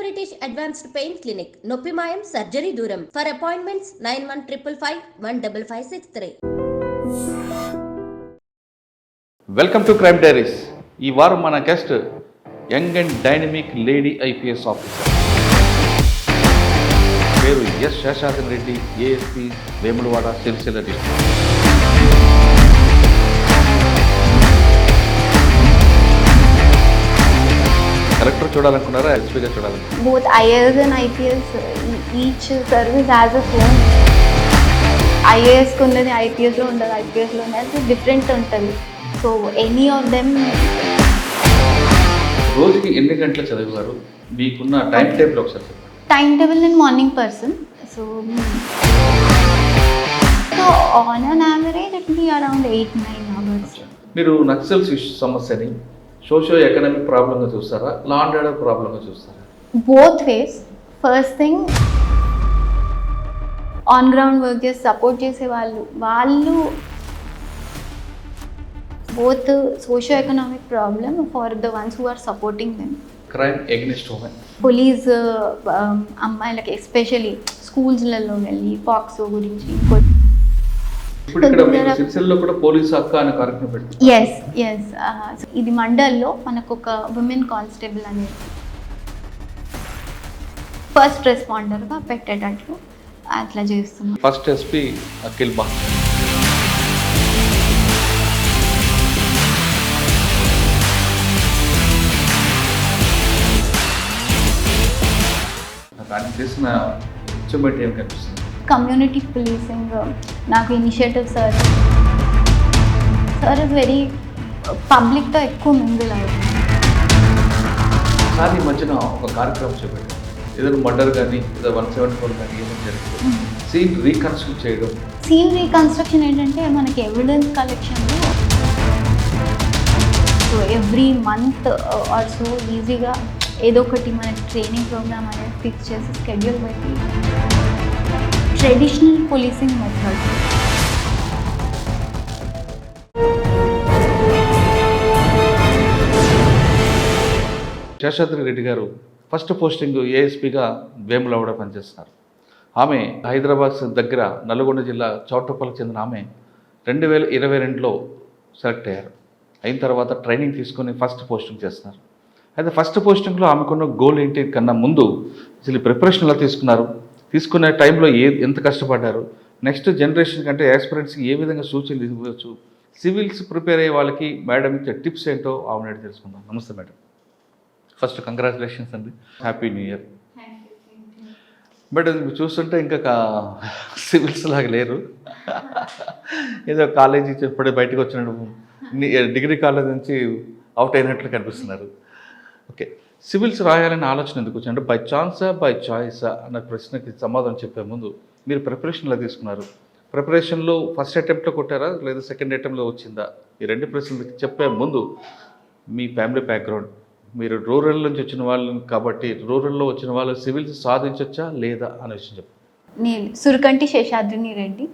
British Advanced Pain Clinic, నొప్పి మాయం surgery దూరం. For appointments 9155515563. Welcome to crime diaries. ఈ వారం మన guest young and dynamic lady IPS officer, పేరు S Seshadri Reddy, ASP Vemulawada Sircilla district. Collector చూడాలనుకున్నారా, ఎస్పీగా చూడాలనుకున్నారా? Both IAS and IPS, each service has its own. IAS కు ఉన్నది IPS లో ఉండదు, IPS లో ఉన్నది డిఫరెంట్ ఉంటుంది. So any of them. రోజుకి ఎన్ని గంటలు చదివారు? మీకున్న టైం టేబుల్ ఒకసారి చెప్పండి. టైం టేబుల్ నేను morning person, so on an average it be around 8-9 hours. మీరు నక్సల్స్ సమస్యని సోషియో ఎకనామిక్ ప్రాబ్లంగా చూస్తారా, లా అండ్ ఆర్డర్ ప్రాబ్లంగా చూస్తారా? Both ways. First thing, on ground work చేసి సపోర్ట్ చేసే వాళ్ళు both socio-economic problem for the ones who are supporting them. Crime against women. Police అమ్మాయిలకి especially స్కూల్స్లలో వెళ్ళి పాక్సో గురించి ఇప్పుడు ఇక్కడ మీరు సిరిసిల్లలో కూడా పోలీస్ అక్క అనే కార్యక్రమం పెట్టారు. ఎస్ ఇది మండల్లో మనకు ఒక ఉమెన్ కానిస్టేబుల్ అనేది ఫస్ట్ రెస్పాండర్గా పెట్టేటట్లు అట్లా చేస్తున్నాం. ఫస్ట్ ఎస్పీ అఖిల్ బాగ్. దానికి చేసిన అచీవ్మెంట్ ఏం కనిపిస్తుంది? కమ్యూనిటీ పోలీసింగ్ నాకు ఇనిషియేటివ్ సార్ ఇస్ వెరీ పబ్లిక్తో ఎక్కువ మింగిల్ అవుతుంది. సార్ ఈ మధ్యన ఒక కార్యక్రమం చేపట్టారు, ఏదైనా మర్డర్ కానీ ఏదో 174 కానీ ఏమైనా జరిగింది, సీన్ రీకన్స్ట్రక్ట్ చేయడం. సీన్ రీకన్స్ట్రక్షన్ ఏంటంటే మనకి ఎవిడెన్స్ కలెక్షన్లో so every month or so ఈజీగా ఏదో ఒకటి మనకి ట్రైనింగ్ ప్రోగ్రామ్ అనేది ఫిక్స్ చేసి స్కెడ్యూల్ పెట్టి traditional policing method. Seshadri Reddy గారు ఫస్ట్ పోస్టింగ్ ఏఎస్పీగా వేములవాడ పనిచేస్తున్నారు. ఆమె హైదరాబాద్ దగ్గర నల్గొండ జిల్లా చౌటుప్పలకు చెందిన ఆమె 2022లో సెలెక్ట్ అయ్యారు. అయిన తర్వాత ట్రైనింగ్ తీసుకొని ఫస్ట్ పోస్టింగ్ చేస్తున్నారు. అయితే ఫస్ట్ పోస్టింగ్లో ఆమెకున్న గోల్ ఏంటి కన్నా ముందు అసలు ప్రిపరేషన్ ఎలా తీసుకునే టైంలో ఎంత కష్టపడ్డారు, నెక్స్ట్ జనరేషన్ కంటే యాస్పిరెంట్స్కి ఏ విధంగా సూచనలు ఇవ్వచ్చు, సివిల్స్ ప్రిపేర్ అయ్యే వాళ్ళకి మేడం ఇచ్చే టిప్స్ ఏంటో ఆమె తెలుసుకుందాం. నమస్తే మేడం. ఫస్ట్ కంగ్రాచులేషన్స్ అండి, హ్యాపీ న్యూ ఇయర్. మేడం చూస్తుంటే ఇంకా సివిల్స్ లాగా లేరు, ఏదో కాలేజీ చెప్పడే బయటకు వచ్చినట్టు, డిగ్రీ కాలేజ్ నుంచి అవుట్ అయినట్లు కనిపిస్తున్నారు. ఓకే, సివిల్స్ రాయాలనే ఆలోచన ఎందుకు వచ్చింది? అంటే బై ఛాన్సా బై చాయిసా అన్న ప్రశ్నకి సమాధానం చెప్పే ముందు మీరు ప్రిపరేషన్లో తీసుకున్నారు, ప్రిపరేషన్లో ఫస్ట్ అటెంప్ట్లో కొట్టారా లేదా సెకండ్ అటెంప్ట్లో వచ్చిందా? ఈ రెండు ప్రశ్నలు చెప్పే ముందు మీ ఫ్యామిలీ బ్యాక్గ్రౌండ్, మీరు రూరల్ నుంచి వచ్చిన వాళ్ళు కాబట్టి రూరల్లో వచ్చిన వాళ్ళు సివిల్స్ సాధించవచ్చా లేదా అనే విషయం చెప్పండి. నేను సురకంటి శేషాద్రిని రెడ్డి.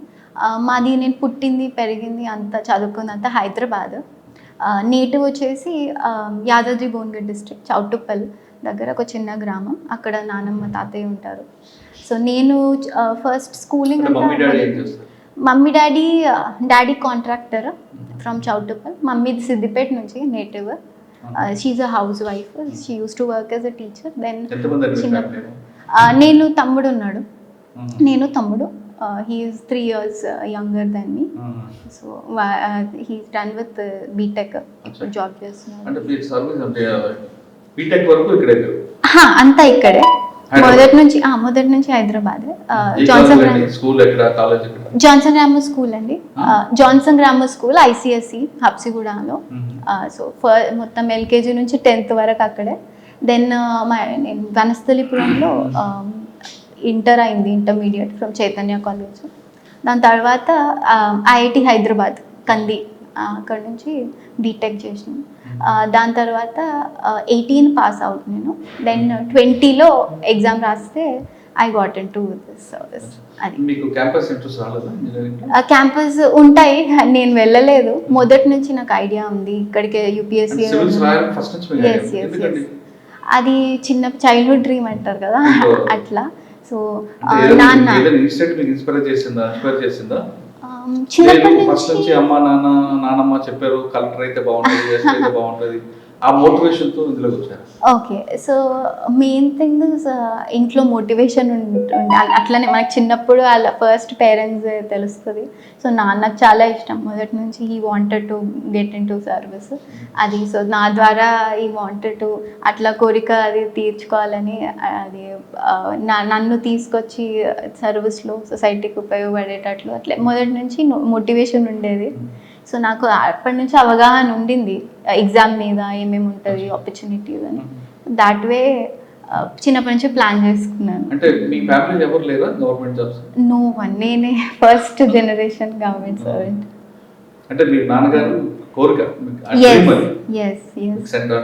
మాది నేను పుట్టింది పెరిగింది అంతా చదువుకుంది అంతా హైదరాబాద్. నేటివ్ వచ్చేసి యాదాద్రి భువనగిరి డిస్ట్రిక్ట్ చౌటుప్పల్ దగ్గర ఒక చిన్న గ్రామం. అక్కడ నానమ్మ తాతయ్య ఉంటారు. సో నేను first schooling mummy daddy contractor from Choutuppal, mummy Siddipet నుంచి native. She a housewife, she used to work as a teacher. Then చిన్నప్పుడు నేను తమ్ముడు ఉన్నాడు, he is 3 years younger than me. So he's done with BTech job చేస్తున్నాడు. అంటే మీ service అంటే BTech వరకు ఇక్కడే అంతా ఇక్కడే మొదటి నుంచి హైదరాబాద్. జాన్సన్ స్కూల్ ఎక్కడ, కాలేజ్ ఎక్కడ? జాన్సన్ గ్రామర్ స్కూల్ అండి, జాన్సన్ గ్రామర్ స్కూల్ ICSE హబ్సిగూడలో. సో మొత్తం LKG నుంచి 10th వరకు అక్కడే. దెన్ నేను వనస్థలిపురంలో ఇంటర్ అయింది, ఇంటర్మీడియట్ ఫ్రమ్ చైతన్య కాలేజ్. దాని తర్వాత IIT హైదరాబాద్ కంది, అక్కడ నుంచి బీటెక్ చేసినాను. దాని తర్వాత 18 పాస్ అవుట్ నేను. దెన్ 20లో ఎగ్జామ్ రాస్తే I got in to this service. అది మీకు క్యాంపస్ ఇంట్రెస్ట్ రాలేదా? క్యాంపస్ ఉంటాయి, నేను వెళ్ళలేదు. మొదటి నుంచి నాకు ఐడియా ఉంది ఇక్కడికి UPSC. అది చిన్న చైల్డ్హుడ్ డ్రీమ్ అంటారు కదా అట్లా. సో అంటే నాన్న ఏదైనా ఇన్సిడెంట్ మీకు ఇన్స్పైర్ చేసిందా చిన్నప్పటి ఫస్ట్ నుంచి నుంచి అమ్మ నాన్నమ్మ చెప్పారు కలెక్టర్ అయితే బాగుంటుంది ఎస్పీ అయితే బాగుంటుంది ఆ మోటివేషన్ తో ఇందులోకి వచ్చారు? ఓకే, సో మెయిన్ థింగ్ ఇంట్లో మోటివేషన్ అట్లనే మనకు చిన్నప్పుడు వాళ్ళ ఫస్ట్ పేరెంట్స్ తెలుస్తుంది. సో నాన్నకు చాలా ఇష్టం మొదటి నుంచి, he wanted to get in to service అది. సో నా ద్వారా ఈ వాంటెడ్ టు అట్లా కోరిక అది తీర్చుకోవాలని అది నన్ను తీసుకొచ్చి సర్వీస్లో సొసైటీకి ఉపయోగపడేటట్లు అట్లా మొదటి నుంచి మోటివేషన్ ఉండేది. సో నాకు అప్పటి నుంచి అవగాహన ఉండింది ఎగ్జామ్ మీద ఏమేమి ఉంటుంది ఆపర్చునిటీస్ అని. దాట్ వే చిన్నప్పటి నుంచి ప్లాన్ చేసుకున్నాను. అంటే మీ ఫ్యామిలీ ఎవరు లేరా గవర్నమెంట్ జాబ్స్? నో వన్, నేనే ఫస్ట్ జనరేషన్ గవర్నమెంట్ సర్వెంట్. అంటే మీ నాన్నగారు కోరిక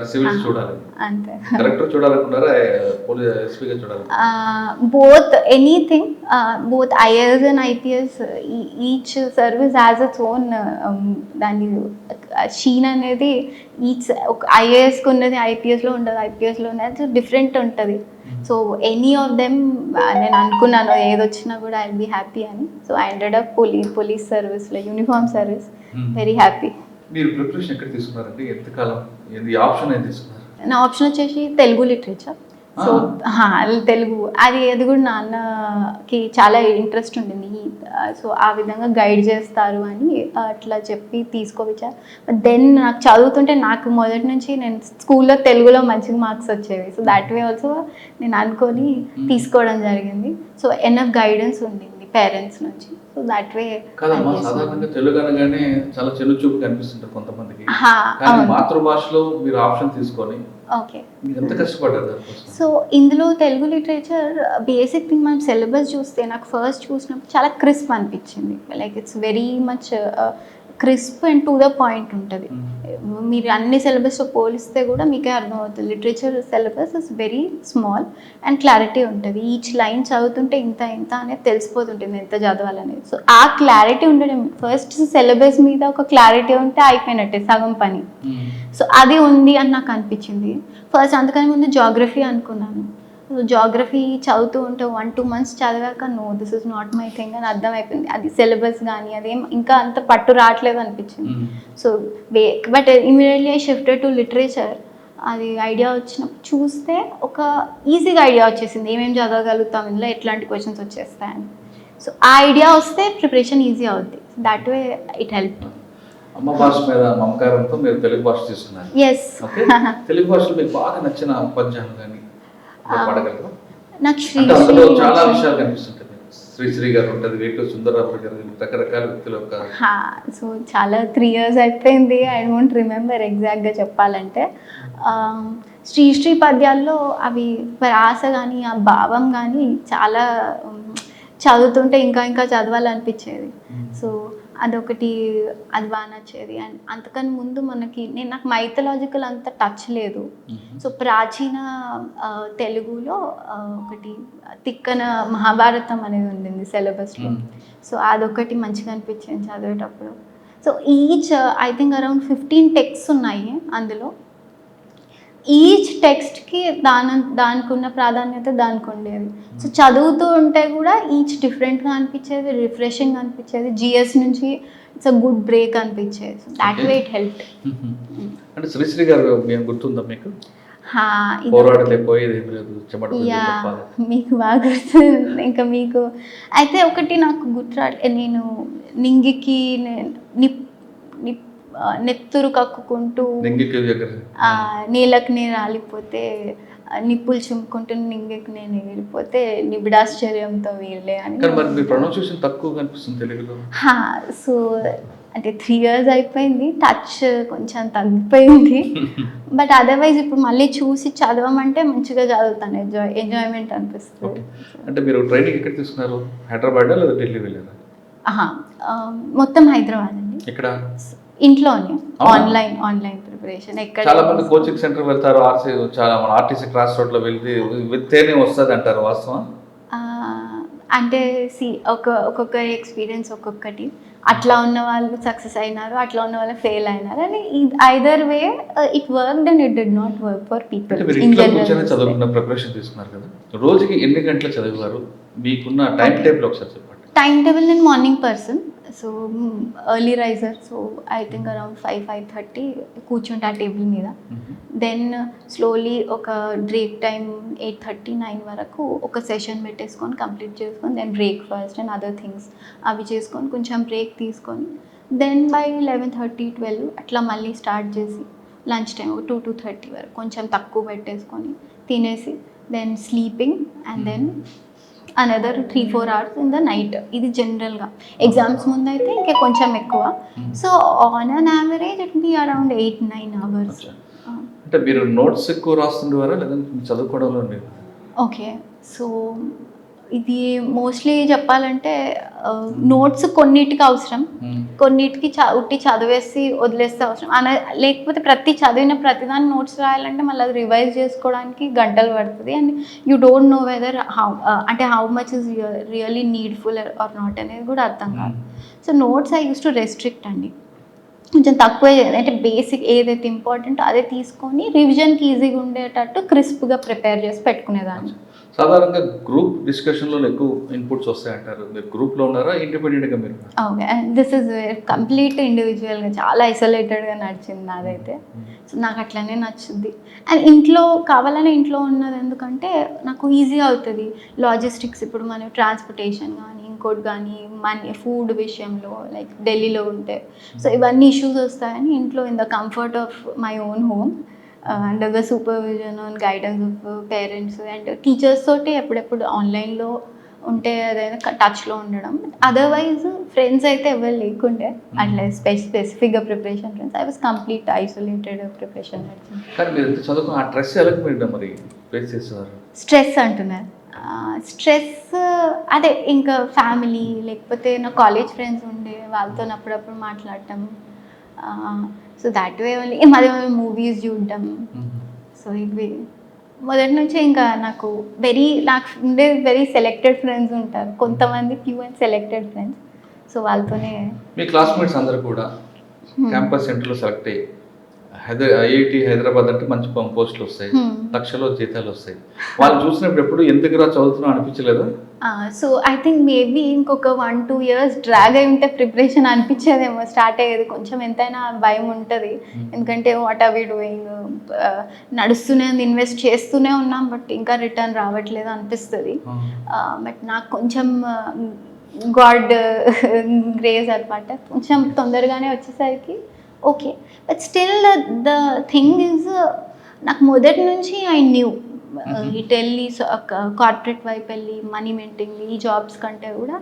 సివిల్స్ చూడాలి, అంతే. కలెక్టర్ చూడాలనుకున్నారా పోలీస్ ఎస్పీగా చూడాలి? Both anything, both IAS and IPS, each service has its own దాని షీన్ అనేది. ఈచ్ ఐఏఎస్కి ఉన్నది ఐపీఎస్లో ఉండదు, ఐపీఎస్లో ఉన్నది డిఫరెంట్ ఉంటుంది. సో ఎనీ ఆఫ్ దెమ్ నేను అనుకున్నాను ఏదొచ్చినా కూడా ఐ విల్ బీ హ్యాపీ అని. So I ended of police సర్వీస్లో, యూనిఫామ్ సర్వీస్, వెరీ హ్యాపీ. మీరు ప్రిపరేషన్ ఎక్కడ తీసుకున్నారండి? ఎంతకాలం ఆప్షన్ ఏం తీసుకున్నారు? నా ఆప్షన్ వచ్చేసి తెలుగు లిటరేచర్. సో తెలుగు అది కూడా నాన్నకి చాలా ఇంట్రెస్ట్ ఉండింది. సో ఆ విధంగా గైడ్ చేస్తారు అని అట్లా చెప్పి తీసుకోవచ్చారు. బట్ దెన్ నాకు చదువుతుంటే నాకు మొదటి నుంచి నేను స్కూల్లో తెలుగులో మంచిగా మార్క్స్ వచ్చేవి. సో దాట్ వే ఆల్సో నేను అనుకొని తీసుకోవడం జరిగింది. సో ఎనఫ్ గైడెన్స్ ఉండింది పేరెంట్స్ నుంచి. సో దాట్ వే. కాదమ్మా, సాధారణంగా తెలుగు అనగానే చాలా చెల్లు చూపు కనిపిస్తుంటారు కొంతమందికి, కానీ మాతృభాషలో మీరు ఆప్షన్ తీసుకొని ఓకే ఎంత కష్టపడ్డారు? సో ఇందులో తెలుగు లిటరేచర్ బేసిక్ థింగ్ మనం సిలబస్ చూస్తే నాకు ఫస్ట్ చూసినప్పుడు చాలా క్రిస్ప్ అనిపించింది. Like it's very much crisp and to the point ఉంటుంది. మీరు అన్ని సిలబస్తో పోలిస్తే కూడా మీకే అర్థమవుతుంది. Literature syllabus is very small and clarity ఉంటుంది. ఈచ్ లైన్ చదువుతుంటే ఇంత అనేది తెలిసిపోతుంటుంది ఎంత చదవాలనేది. సో ఆ క్లారిటీ ఉండడం, ఫస్ట్ సిలబస్ మీద ఒక క్లారిటీ ఉంటే అయిపోయినట్టే సగం పని. సో అది ఉంది అని నాకు అనిపించింది ఫస్ట్. అందుకని ముందు జాగ్రఫీ అనుకున్నాను. జాగ్రఫీ చదువుతూ ఉంటే 1-2 months చదివాక no this is not my thing అని అర్థమైపోయింది. అది సిలబస్ కానీ అదేం ఇంకా అంత పట్టు రావట్లేదు అనిపించింది. So but immediately I shifted to literature. అది ఐడియా వచ్చినప్పుడు చూస్తే ఒక ఈజీగా ఐడియా వచ్చేసింది ఏమేమి చదవగలుగుతాం ఇందులో, ఎట్లాంటి క్వశ్చన్స్ వచ్చేస్తాయని. సో ఆ ఐడియా వస్తే ప్రిపరేషన్ ఈజీ అవుద్ది. That way it help. అమ్మ భాష మీద మమకారంతో మీరు తెలుగు భాష తీసుకున్నారు. ఎస్. తెలుగు భాషలో మీకు బాగా నచ్చిన పద్యాలు కానీ నాకు అందులో చాలా విషయాలు కనిపిస్తుంటాయి. శ్రీశ్రీ గారు ఉంటుంది, వేటూరి సుందరరావు గారు, రకరకాల వ్యక్తులు. సో చాలా 3 years అయిపోయింది. ఐ డోంట్ రిమెంబర్ ఎగ్జాక్ట్గా చెప్పాలంటే. శ్రీశ్రీ పద్యాల్లో అవి ప్రాస కానీ ఆ భావం కానీ చాలా చదువుతుంటే ఇంకా చదవాలనిపించేది. సో అదొకటి, అది బాగా నచ్చేది. అండ్ అంతకని ముందు నాకు మైథలాజికల్ అంత టచ్ లేదు. సో ప్రాచీన తెలుగులో ఒకటి తిక్కన మహాభారతం అనేది ఉండింది సిలబస్లో. సో అదొకటి మంచిగా అనిపించింది చదివేటప్పుడు. So each I think around 15 texts ఉన్నాయి అందులో. ఈచ్ టెక్స్ట్కి దానికి ఉన్న ప్రాధాన్యత దానికి ఉండేది. సో చదువుతూ ఉంటే కూడా ఈచ్ డిఫరెంట్గా అనిపించేది, రిఫ్రెషింగ్ అనిపించేది. జిఎస్ నుంచి ఇట్స్ అ గుడ్ బ్రేక్ అనిపించేది. So that way it help. అంటే శ్రీశ్రీ గారు మేము గుర్తుందా మీకు? మీకు బాగా గుర్తుంది. ఇంకా మీకు అయితే ఒకటి నాకు గుర్తురాట్లే. నేను నింగికి నెత్తురు కక్కుకుంటూ నీళ్ళకి నేను రాలిపోతే, నిప్పులు చుమ్ముకుంటూ నింగికి నేను ఎగిరిపోతే నిబిడాశ్చర్యంతో వీళ్ళే అని. సో అంటే 3 years అయిపోయింది, టచ్ కొంచెం తగ్గిపోయింది. బట్ అదర్వైజ్ ఇప్పుడు మళ్ళీ చూసి చదవమంటే మంచిగా చదువుతాను, ఎంజాయ్మెంట్ అనిపిస్తుంది. అంటే మీరు ట్రైనింగ్ ఎక్కడ తీసుకున్నారు? హైదరాబాద్ లేదా ఢిల్లీ వెళ్ళారా? మొత్తం హైదరాబాద్ అండి. ఇక్కడ ఇంట్లోనే ఆన్లైన్ ప్రిపరేషన్. ఎక్కడ చాలా మంది కోచింగ్ సెంటర్ వెళ్తారు, చాలా మన ఆర్టీసీ క్రాస్ రోడ్ లో వెళ్తేనే వస్తుంది అంటారు, వాస్తవం? అంటే ఒక్కొక్క ఎక్స్పీరియన్స్ ఒక్కొక్కటి. అట్లా ఉన్న వాళ్ళు సక్సెస్ అయినారు, అట్లా ఉన్న వాళ్ళు ఫెయిల్ అయినారు అని either way it work and it did not work for people అంటే మీరు ఇన్ ఇంట్లో కూర్చొని జనరల్. చదువుకున్న ప్రిపరేషన్ తీసుకున్నారు కదా, రోజుకి ఎన్ని గంటలు చదివారు, మీకున్న టైం టేబుల్ ఒకసారి చెప్పండి. టైం టేబుల్ నేను morning person, so early riser, so I think around 5-5:30 కూర్చుంటే ఆ టేబుల్ మీద. దెన్ స్లోలీ ఒక బ్రేక్ టైం 8:30-9 వరకు ఒక సెషన్ పెట్టేసుకొని కంప్లీట్ చేసుకొని, then breakfast and other things అవి చేసుకొని కొంచెం బ్రేక్ తీసుకొని, దెన్ బై 11:30-12 అట్లా మళ్ళీ స్టార్ట్ చేసి లంచ్ టైం ఒక 2-2:30 వరకు కొంచెం తక్కువ పెట్టేసుకొని తినేసి, then sleeping and then another 3-4 hours in the night. ఇది జనరల్గా ఎగ్జామ్స్ ముందు అయితే ఇంకా కొంచెం ఎక్కువ. So on an average it be around 8-9 hours. అంటే మీరు నోట్స్ ఎక్కువ రాస్తుండేవారా లేదంటే చదువుకోవడంలో ఉండేది? ఓకే, సో ఇది మోస్ట్లీ చెప్పాలంటే నోట్స్ కొన్నిటికి అవసరం, కొన్నిటికి ఉట్టి చదివేసి వదిలేస్తే అవసరం లేకపోతే చదివిన ప్రతిదాన్ని నోట్స్ రాయాలంటే మళ్ళీ అది రివైజ్ చేసుకోవడానికి గంటలు పడుతుంది. And you don't know whether how much is really needful or not అనేది కూడా అర్థం కాదు. So notes I use to restrict అండి, కొంచెం తక్కువ, అంటే బేసిక్ ఏదైతే ఇంపార్టెంట్ అదే తీసుకొని రివిజన్కి ఈజీగా ఉండేటట్టు క్రిస్ప్గా ప్రిపేర్ చేసి పెట్టుకునేదాన్ని. సాధారణంగా గ్రూప్ డిస్కషన్లో ఎక్కువ ఇన్పుట్స్ వస్తాయంటారు, మీరు గ్రూప్లో ఉన్నారా ఇండిపెండెంట్గా మీరు? Okay, and this is complete ఇండివిజువల్గా చాలా ఐసోలేటెడ్గా నడిచింది నాదైతే. సో నాకు అట్లనే నచ్చుద్ది. అండ్ ఇంట్లో ఇంట్లో ఉన్నది ఎందుకంటే నాకు ఈజీగా అవుతుంది లాజిస్టిక్స్. ఇప్పుడు మనం ట్రాన్స్పోర్టేషన్ కానీ ఇంకోటి కానీ ఫుడ్ విషయంలో లైక్ ఢిల్లీలో ఉంటే, సో ఇవన్నీ ఇష్యూస్ వస్తాయని ఇంట్లో in the comfort of my own home under the supervision and guidance of parents and teachers తోటి ఎప్పుడెప్పుడు ఆన్లైన్లో ఉంటే అదైనా టచ్లో ఉండడం. అదర్వైజ్ ఫ్రెండ్స్ అయితే ఎవరు లేకుండే అట్లా స్పెసిఫిక్గా preparation friends. I was complete isolated preparation నడిచింది. కానీ మీరు చదువుకున్న ఆ స్ట్రెస్ ఎలా మరి ఫేస్ చేసేవారు? స్ట్రెస్ అంటున్నారు, స్ట్రెస్ అదే ఇంకా ఫ్యామిలీ లేకపోతే నా కాలేజ్ ఫ్రెండ్స్ ఉండే వాళ్ళతో అప్పుడప్పుడు మాట్లాడటం. సో దాట్ వే ఓన్లీ మాది మూవీస్ చూడటం. సో ఇవి మొదటి నుంచి ఇంకా నాకు ఉండే వెరీ సెలెక్టెడ్ ఫ్రెండ్స్ ఉంటారు, కొంతమంది few and selected friends. So వాళ్ళతోనే. మీ క్లాస్మేట్స్ అందరూ కూడా క్యాంపస్ సెంటర్లో సెలెక్ట్ అయ్యి ఐఐటి హైదరాబాద్ అంటే మంచి పోస్టులు వస్తాయి, లక్షలో జీతాలు వస్తాయి. వాళ్ళు చూసినప్పుడు ఎప్పుడు ఎందుకురా చదువుతున్నాం అనిపించలేదు? సో ఐ థింక్ మేబీ ఇంకొక 1-2 years డ్రాగ్ అయి ఉంటే ప్రిపరేషన్ అనిపించేదేమో, స్టార్ట్ అయ్యేది. కొంచెం ఎంతైనా భయం ఉంటుంది, ఎందుకంటే వాట్ ఆర్ వి డూయింగ్, నడుస్తూనే ఇన్వెస్ట్ చేస్తూనే ఉన్నాం బట్ ఇంకా రిటర్న్ రావట్లేదు అనిపిస్తుంది. బట్ నాకు కొంచెం గాడ్ గ్రేస్ అనమాట, కొంచెం తొందరగానే వచ్చేసరికి okay. But still the thing is నాకు మొదటి నుంచి ఐ న్యూ ఇటు వెళ్ళి కార్పొరేట్ వైపు వెళ్ళి మనీ మెయింటైన్ ఈ జాబ్స్ కంటే కూడా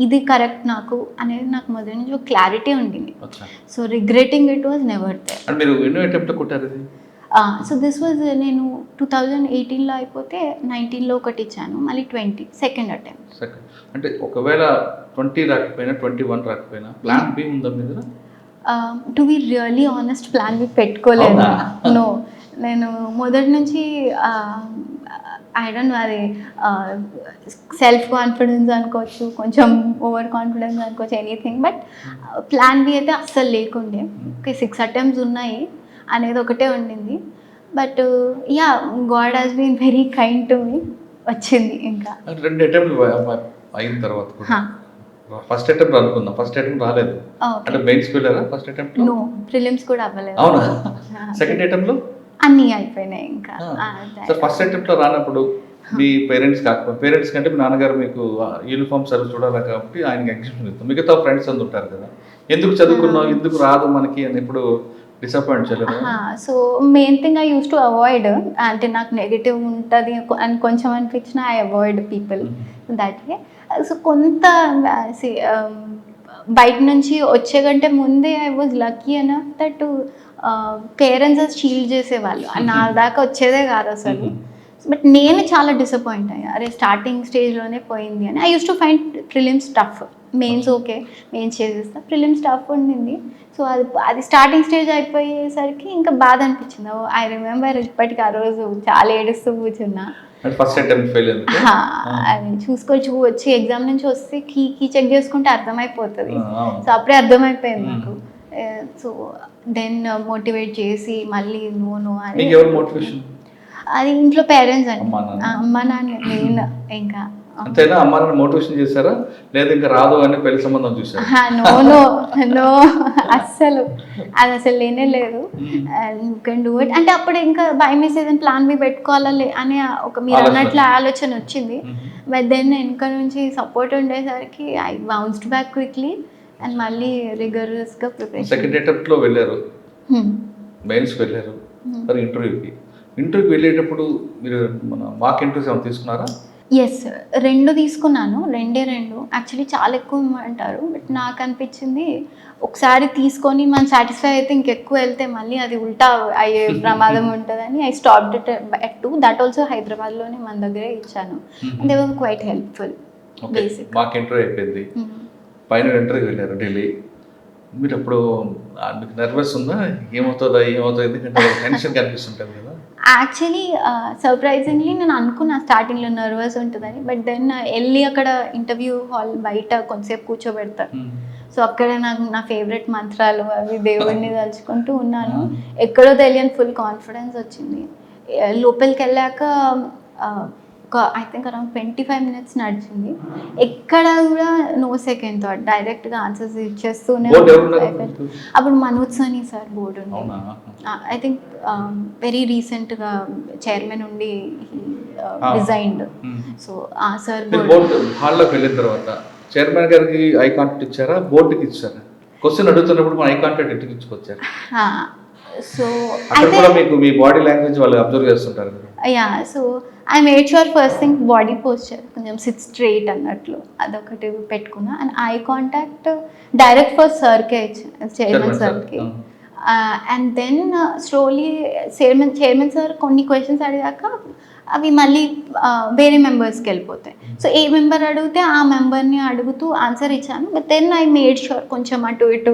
ఇది కరెక్ట్ నాకు అనేది నాకు మొదటి నుంచి ఒక క్లారిటీ ఉండింది. So regretting it was never there. So this was నేను 2018లో అయిపోతే 19లో ఒకటి ఇచ్చాను, మళ్ళీ 20 సెకండ్ అటెంప్ట్. అంటే ఒకవేళ 20 రాకపోయినా 21 రాకపోయినా ప్లాన్ బి ఉందా మీ దగ్గర? To be really honest plan B పెట్టుకోలేదు. నో, నేను మొదటి నుంచి ఐ డోంట్ నో, అది సెల్ఫ్ కాన్ఫిడెన్స్ అనుకోవచ్చు, కొంచెం ఓవర్ కాన్ఫిడెన్స్ అనుకోవచ్చు, ఎనీథింగ్. బట్ ప్లాన్ బి అయితే అస్సలు లేకుండే. ఓకే, 6 attempts ఉన్నాయి అనేది ఒకటే ఉండింది. But yeah, God has been very kind to me, వచ్చింది. ఇంకా 2 attempts అయిన తర్వాత ఫస్ట్ అటెంప్ట్ అనుకుందాం, ఫస్ట్ అటెంప్ట్ రాలేదు అంటే మెయిన్స్ వెళ్ళారా? ఫస్ట్ అటెంప్ట్ నో, ప్రిలిమ్స్ కూడా అవ్వలేదు. అవునా? సెకండ్ అటెంప్ట్ లో అన్నీ అయిపోయినాయి. ఇంకా ఫస్ట్ అటెంప్ట్ లో రానప్పుడు మీ పేరెంట్స్ కంటే మీ నాన్నగారు మీకు యూనిఫామ్ సర్వీస్ చూడాలి కాబట్టి ఆయనకి ఎగ్జిబిషన్ ఇస్తాం, మిగతా ఫ్రెండ్స్ అందు ఉంటారు కదా, ఎందుకు చదువుకున్నావు, ఎందుకు రాదు మనకి అని ఇప్పుడు డిసప్పాయింట్ చేయలేదు? So main thing I use to avoid, అంటే నాకు నెగిటివ్ ఉంటుంది అని కొంచెం అనిపించిన I avoid people that way. So కొంత బయట నుంచి వచ్చే కంటే ముందే I was lucky enough that parents shield చేసేవాళ్ళు, నా దాకా వచ్చేదే కాదు అసలు. బట్ నేను చాలా డిసప్పాయింట్ అయ్యా, అరే స్టార్టింగ్ స్టేజ్లోనే పోయింది అని. I use to find prelims tough, mains okay, mains చేసేస్తా, ప్రిలిమ్స్ టఫ్ ఉండింది. సో అది స్టార్టింగ్ స్టేజ్ అయిపోయేసరికి ఇంకా బాధ అనిపించింది. ఐ రిమెంబర్ ఇప్పటికి ఆ రోజు చాలా ఏడుస్తూ కూర్చున్నా. అంటే ఫస్ట్ అటెంప్ట్ ఫెయిల్ అయింది. అది వచ్చి ఎగ్జామ్ నుంచి వస్తే కీ చెక్ చేసుకుంటే అర్థమైపోతుంది. సో అప్పుడే అర్థమైపోయింది నాకు. సో దెన్ మోటివేట్ చేసి మళ్ళీ నో అని. అది ఇంట్లో పేరెంట్స్ అండి, అమ్మ నాన్న మెయిన్. ఇంకా అంతేనా? అమ్మ నాన్న మోటివేషన్ చేశారా లేదా ఇంకా రాదు అని పెళ్లి సంబంధం చూసారా? నో అస్సలు అది అసలు లేనే లేదు. యూ కెన్ డూ ఇట్ అంటే అప్పుడు ఇంకా బై మిస్ ఏదైనా ప్లాన్ బి పెట్టుకోవాలా అనే ఒక మీరు అన్నట్లు ఆలోచన వచ్చింది. బట్ దెన్ వెనక నుంచి సపోర్ట్ ఉండేసరికి I bounced back quickly and మళ్ళీ రిగరస్గా ప్రిపరేషన్. సెకండ్ అటెంప్ట్లో వెళ్ళారు, మెయిల్స్ వెళ్ళారు, మరి ఇంటర్వ్యూకి వెళ్ళేటప్పుడు మీరు మన మాక్ ఇంటర్వ్యూస్ ఏమైనా తీసుకున్నారా? ఎస్, 2 తీసుకున్నాను. యాక్చువల్లీ చాలా ఎక్కువ అంటారు, బట్ నాకు అనిపించింది ఒకసారి తీసుకొని మనం సాటిస్ఫై అయితే ఇంకెక్కువ వెళ్తే మళ్ళీ అది ఉల్టా అయ్యే ప్రమాదం ఉంటుందని I stopped it at 2. That also హైదరాబాద్లోనే మన దగ్గరే ఇచ్చాను. And they were quiet helpful. Basic మాకు ఇంటర్వ్యూ అయిపోయింది, ఫైనల్ ఇంటర్వ్యూ వెళ్ళారు ఢిల్లీ. మీరు అప్పుడు మీకు నర్వస్ ఉందా? ఏమవుతుందా ఎందుకంటే టెన్షన్ కనిపిస్తుంటుంది కదా. యాక్చువల్లీ సర్ప్రైజింగ్లీ నేను అనుకున్నా స్టార్టింగ్లో నర్వస్ ఉంటుందని, బట్ దెన్ వెళ్ళి అక్కడ ఇంటర్వ్యూ హాల్ బయట కొంతసేపు కూర్చోబెడతారు. సో అక్కడ నాకు నా ఫేవరెట్ మంత్రాలు అవి దేవుడిని తలుచుకుంటూ ఉన్నాను. ఎక్కడో తెలియని ఫుల్ కాన్ఫిడెన్స్ వచ్చింది. లోపలికి వెళ్ళాక ఒక ఐ థింక్ అరౌండ్ 25 minutes నడిచింది. ఎక్కడ కూడా నో సెకండ్ థాట్, డైరెక్ట్గా ఆన్సర్స్ ఇచ్చేస్తూనే. అప్పుడు మనోజ్ సని సార్ బోర్డు ఉంది, ఐ థింక్ వెరీ రీసెంట్గా చైర్మన్ ఉండి రిజైన్డ్. సో ఆ సార్ బోర్డు హాల్లోకి వెళ్ళిన తర్వాత చైర్మన్ గారికి ఐ కాంటాక్ట్ ఇచ్చారా, బోర్డుకి ఇచ్చారా? క్వశ్చన్ అడుగుతున్నప్పుడు మన ఐ కాంటాక్ట్ ఎట్టుకు ఇచ్చుకొచ్చారు. సో మీకు మీ బాడీ లాంగ్వేజ్ వాళ్ళు అబ్జర్వ్ చేస్తుంటారు. So I made sure first thing body posture కొంచెం సిట్ స్ట్రైట్ అన్నట్లు అదొకటి పెట్టుకున్నా. And eye contact direct first సార్కే ఇచ్చాను, చైర్మన్ సార్కి. And then slowly chairman sir కొన్ని క్వశ్చన్స్ అడిగాక అవి మళ్ళీ వేరే మెంబర్స్కి వెళ్ళిపోతాయి. సో ఏ మెంబర్ అడిగితే ఆ మెంబర్ని అడుగుతూ ఆన్సర్ ఇచ్చాను. But then I made sure కొంచెం అటు ఇటు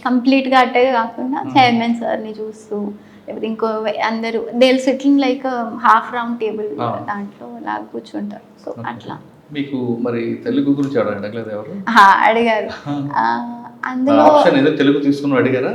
కంప్లీట్గా అట్టే కాకుండా చైర్మన్ సార్ని చూస్తూ లేకపోతే ఇంకో అందరూ they sitting like half round table దాంట్లో లాగా కూర్చుంటారు. సో అట్లా. మీకు మరి తెలుగు గురించి అడగలేదు ఎవరు? అడిగారు. అందులో తెలుగు తీసుకుని అడిగారా?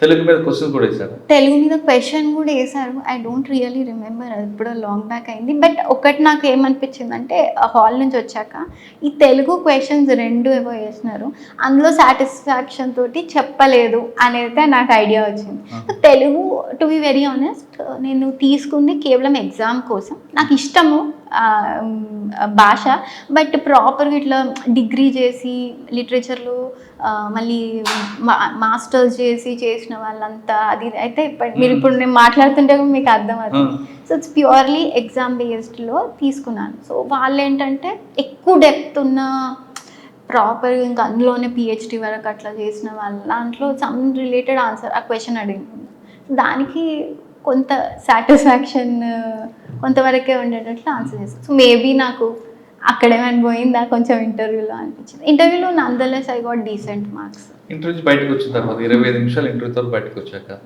తెలుగు మీద క్వశ్చన్ కూడా వేశారు. తెలుగు మీద క్వశ్చన్ కూడా వేశారు. ఐ డోంట్ రియలీ రిమెంబర్, అది ఇప్పుడు లాంగ్ బ్యాక్ అయింది. బట్ ఒకటి నాకు ఏమనిపించింది అంటే హాల్ నుంచి వచ్చాక ఈ తెలుగు క్వశ్చన్స్ 2 ఏవో వేసినారు, అందులో సాటిస్ఫాక్షన్ తోటి చెప్పలేదు అనేది నాకు ఐడియా వచ్చింది. Telugu to be very honest నేను తీసుకుంది కేవలం ఎగ్జామ్ కోసం. నాకు ఇష్టము భాష, బట్ ప్రాపర్గా ఇట్లా డిగ్రీ చేసి లిటరేచర్లో మళ్ళీ మాస్టర్స్ చేసిన వాళ్ళంతా అది అయితే మీరు ఇప్పుడు నేను మాట్లాడుతుంటే మీకు అర్థం అవుతుంది. సో ఇట్స్ ప్యూర్లీ ఎగ్జామ్ బేస్డ్లో తీసుకున్నాను. సో వాళ్ళు ఏంటంటే ఎక్కువ డెప్త్ ఉన్న ప్రాపర్ ఇంకా అందులోనే పిహెచ్డి వరకు అట్లా చేసిన వాళ్ళ దాంట్లో సమ్ రిలేటెడ్ ఆన్సర్ ఆ క్వశ్చన్ అడిగింది. దానికి కొంత సాటిస్ఫాక్షన్ కొంతవరకే ఉండేటట్లు ఆన్సర్ చేస్తాను. సో మేబీ నాకు అక్కడేమైనా పోయిందా కొంచెం ఇంటర్వ్యూలో అనిపించింది. ఇంటర్వ్యూలో nonetheless I got decent marks. Interview బయటకు వచ్చిన తర్వాత 25 నిమిషాలు ఇంటర్వ్యూతో బయటకు వచ్చాక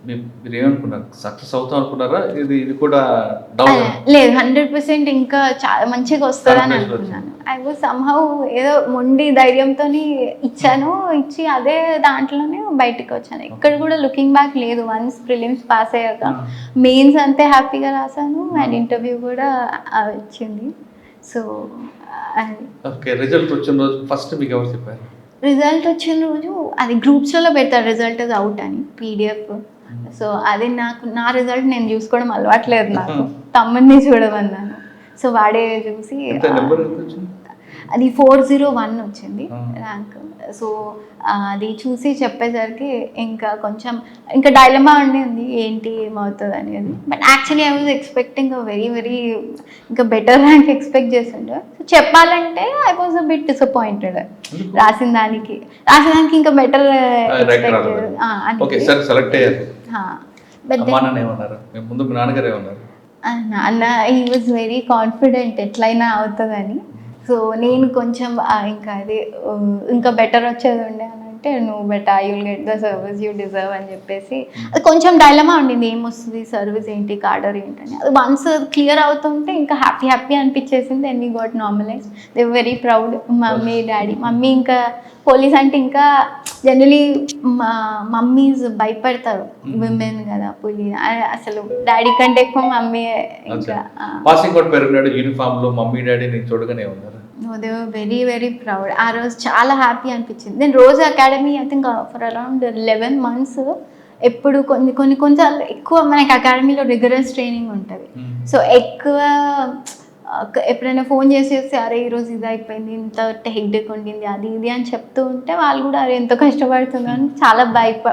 మీరు ఏమనుకున్నారు? సక్సెస్ అవుతాం అనుకున్నారా? ఇది కూడా లేదు, 100% ఇంకా చాలా మంచిగా వస్తుందని అనుకున్నాను. ఐ వాజ్ సమ్హౌ ఏదో మొండి ధైర్యంతో ఇచ్చి అదే దాంట్లోనే బయటకు వచ్చాను. ఇక్కడ కూడా లుకింగ్ బ్యాక్ లేదు. వన్స్ ప్రిలిమ్స్ పాస్ అయ్యాక మెయిన్స్ అంతే హ్యాపీగా రాశాను అండ్ ఇంటర్వ్యూ కూడా వచ్చింది. సో రిజల్ట్ వచ్చిన రోజు ఫస్ట్ మీకు ఎవరు చెప్పారు? రిజల్ట్ వచ్చిన రోజు అది గ్రూప్స్లలో పెడతారు రిజల్ట్ అవుట్ అని PDF. సో అది నా రిజల్ట్ నేను చూసుకోవడం అలవాట్లేదు, నాకు తమ్ముడిని చూడమన్నాను. సో వాడే చూసి అది 401 వచ్చింది ర్యాంక్. సో అది చూసి చెప్పేసరికి ఇంకా డైలమా ఉండేది ఏంటి ఏమవుతుంది అనేది. But actually I was expecting very ఇంకా బెటర్ ర్యాంక్ ఎక్స్పెక్ట్ చేసిండే. సో చెప్పాలంటే I was a bit disappointed. రాసిన దానికి ఇంకా బెటర్ నాన్న హీ వాజ్ వెరీ కాన్ఫిడెంట్ ఎట్లయినా అవుతుందని. సో నేను కొంచెం ఇంకా బెటర్ వచ్చేది ఉండే అని అంటే నువ్వు beta you'll get the service you deserve అని చెప్పేసి అది కొంచెం డైలమా ఉండింది, ఏమొస్తుంది సర్వీస్ ఏంటి కార్డర్ ఏంటని. అది వన్స్ క్లియర్ అవుతుంటే ఇంకా హ్యాపీ అనిపించేసింది. And we got normalise, they very proud mummy daddy. Mummy ఇంకా పోలీస్ అంటే ఇంకా జనరలీ మమ్మీస్ భయపడతారు, విమెన్ కదా పులి. అసలు డాడీ కంటే ఎక్కువ మమ్మీ. ఇంకా పాసింగ్ అవుట్ పెరిగినాడు యూనిఫామ్ లో మమ్మీ డాడీ నేను చూడగానే ఉన్నారు. They very very proud. ఆ రోజు చాలా హ్యాపీ అనిపించింది. నేను రోజు academy I think for around 11 months ఎప్పుడు కొన్నిసార్లు ఎక్కువ మనకి అకాడమీలో రిగరస్ ట్రైనింగ్ ఉంటుంది. సో ఎక్కువ ఎప్పుడైనా ఫోన్ చేసేసి అరే ఈరోజు ఇది అయిపోయింది, ఇంత హెక్డెక్ ఉండింది, అది ఇది అని చెప్తూ ఉంటే వాళ్ళు కూడా అరే ఎంతో కష్టపడుతుందో అని చాలా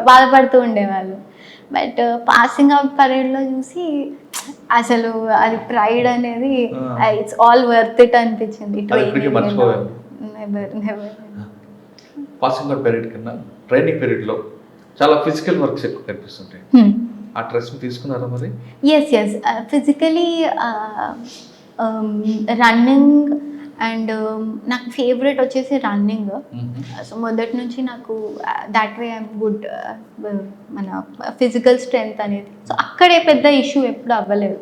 బాధపడుతూ ఉండేవాళ్ళు. బట్ పాసింగ్ అవుట్ పరేడ్లో చూసి అసలు అది ప్రైడ్ అనేది ఇట్స్ ఆల్ వర్త్ ఇట్ అనిపించింది. పాసింగ్ అవుట్ పీరియడ్ కన్నా ట్రైనింగ్ పీరియడ్లో చాలా ఫిజికల్ వర్క్స్ ఎక్కువ కనిపిస్తుంటాయి. ఆ స్ట్రెస్ తీసుకున్నారా మరి? ఎస్ ఫిజికలీ రన్నింగ్ అండ్ నాకు ఫేవరెట్ వచ్చేసి రన్నింగ్. సో మొదటి నుంచి నాకు దాట్ వే ఐఎమ్ గుడ్, మన ఫిజికల్ స్ట్రెంగ్త్ అనేది. సో అక్కడే పెద్ద ఇష్యూ ఎప్పుడు అవ్వలేదు.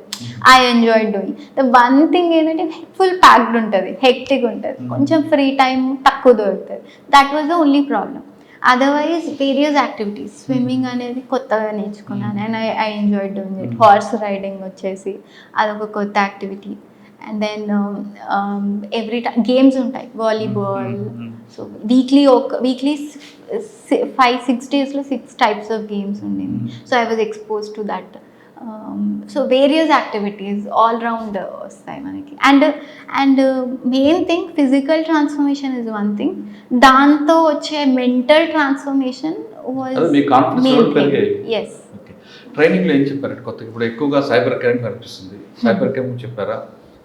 I enjoy doing. The one thing ఏంటంటే ఫుల్ ప్యాక్డ్ ఉంటుంది, హెక్టిక్ ఉంటుంది, కొంచెం ఫ్రీ టైం తక్కువ దొరుకుతుంది. That was the only problem. Otherwise various activities, swimming అనేది కొత్తగా నేర్చుకున్నాను and I enjoy doing it. Horse riding వచ్చేసి అదొక కొత్త activity. And then every time games ఉంటాయి, వాలీబాల్. సో వీక్లీ 5-6 daysలో 6 types of గేమ్స్ ఉండింది. So I was expose to that. So various activities all round వస్తాయి మనకి. And main thing physical transformation is one thing, దాంతో వచ్చే mental transformation was main thing. Yes. ట్రైనింగ్లో ఏం చెప్పారంటే కొత్తగా ఇప్పుడు ఎక్కువగా సైబర్ క్రైమ్ కనిపిస్తుంది. సైబర్ క్రైమ్ చెప్పారా,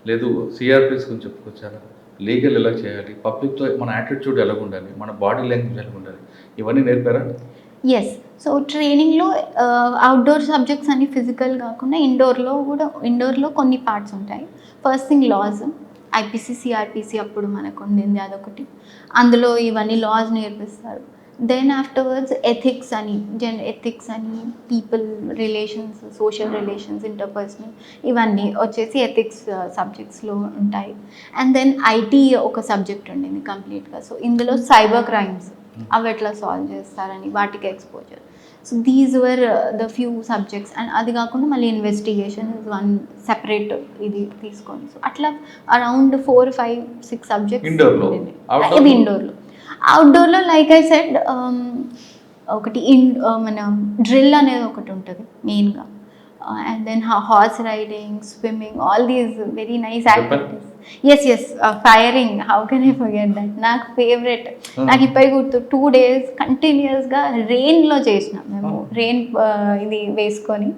లేదు సిఆర్పిఎస్ గురించి చెప్పుకొచ్చారా, లీగల్ ఎలా చేయాలి, పబ్లిక్తో మన యాటిట్యూడ్ ఎలా ఉండాలి, మన బాడీ లాంగ్వేజ్ ఎలా ఉండాలి, ఇవన్నీ నేర్పారా? ఎస్. సో ట్రైనింగ్లో అవుట్డోర్ సబ్జెక్ట్స్ అన్ని ఫిజికల్ కాకుండా ఇండోర్లో కొన్ని పార్ట్స్ ఉంటాయి. First thing laws, IPC CrPC అప్పుడు మనకు ఉండింది అదొకటి. అందులో ఇవన్నీ లాస్ నేర్పిస్తారు. దెన్ ఆఫ్టర్వర్డ్స్ ఎథిక్స్ అని people relations, social relations, interpersonal, ఇవన్నీ వచ్చేసి ఎథిక్స్ సబ్జెక్ట్స్లో ఉంటాయి. అండ్ దెన్ ఐటీ ఒక సబ్జెక్ట్ ఉండింది కంప్లీట్గా. సో ఇందులో సైబర్ క్రైమ్స్ అవి ఎట్లా సాల్వ్ చేస్తారని వాటికి exposure. So these were the few subjects. And అది కాకుండా మళ్ళీ ఇన్వెస్టిగేషన్ ఇస్ వన్ సెపరేట్ ఇది తీసుకొని. సో అట్లా అరౌండ్ 4-5-6 సబ్జెక్ట్స్ ఇది ఇండోర్లో. అవుట్డోర్లో లైక్ ఐ సెడ్ ఒకటి మన డ్రిల్ అనేది ఒకటి ఉంటుంది మెయిన్గా. And then horse riding, swimming, all these very nice activities. Yes firing, how can I forget that, నాకు ఫేవరెట్. నాకు ఇప్పటికి గుర్తు 2 days కంటిన్యూస్గా రెయిన్లో చేసినాం మేము. రెయిన్ ఇది వేసుకొని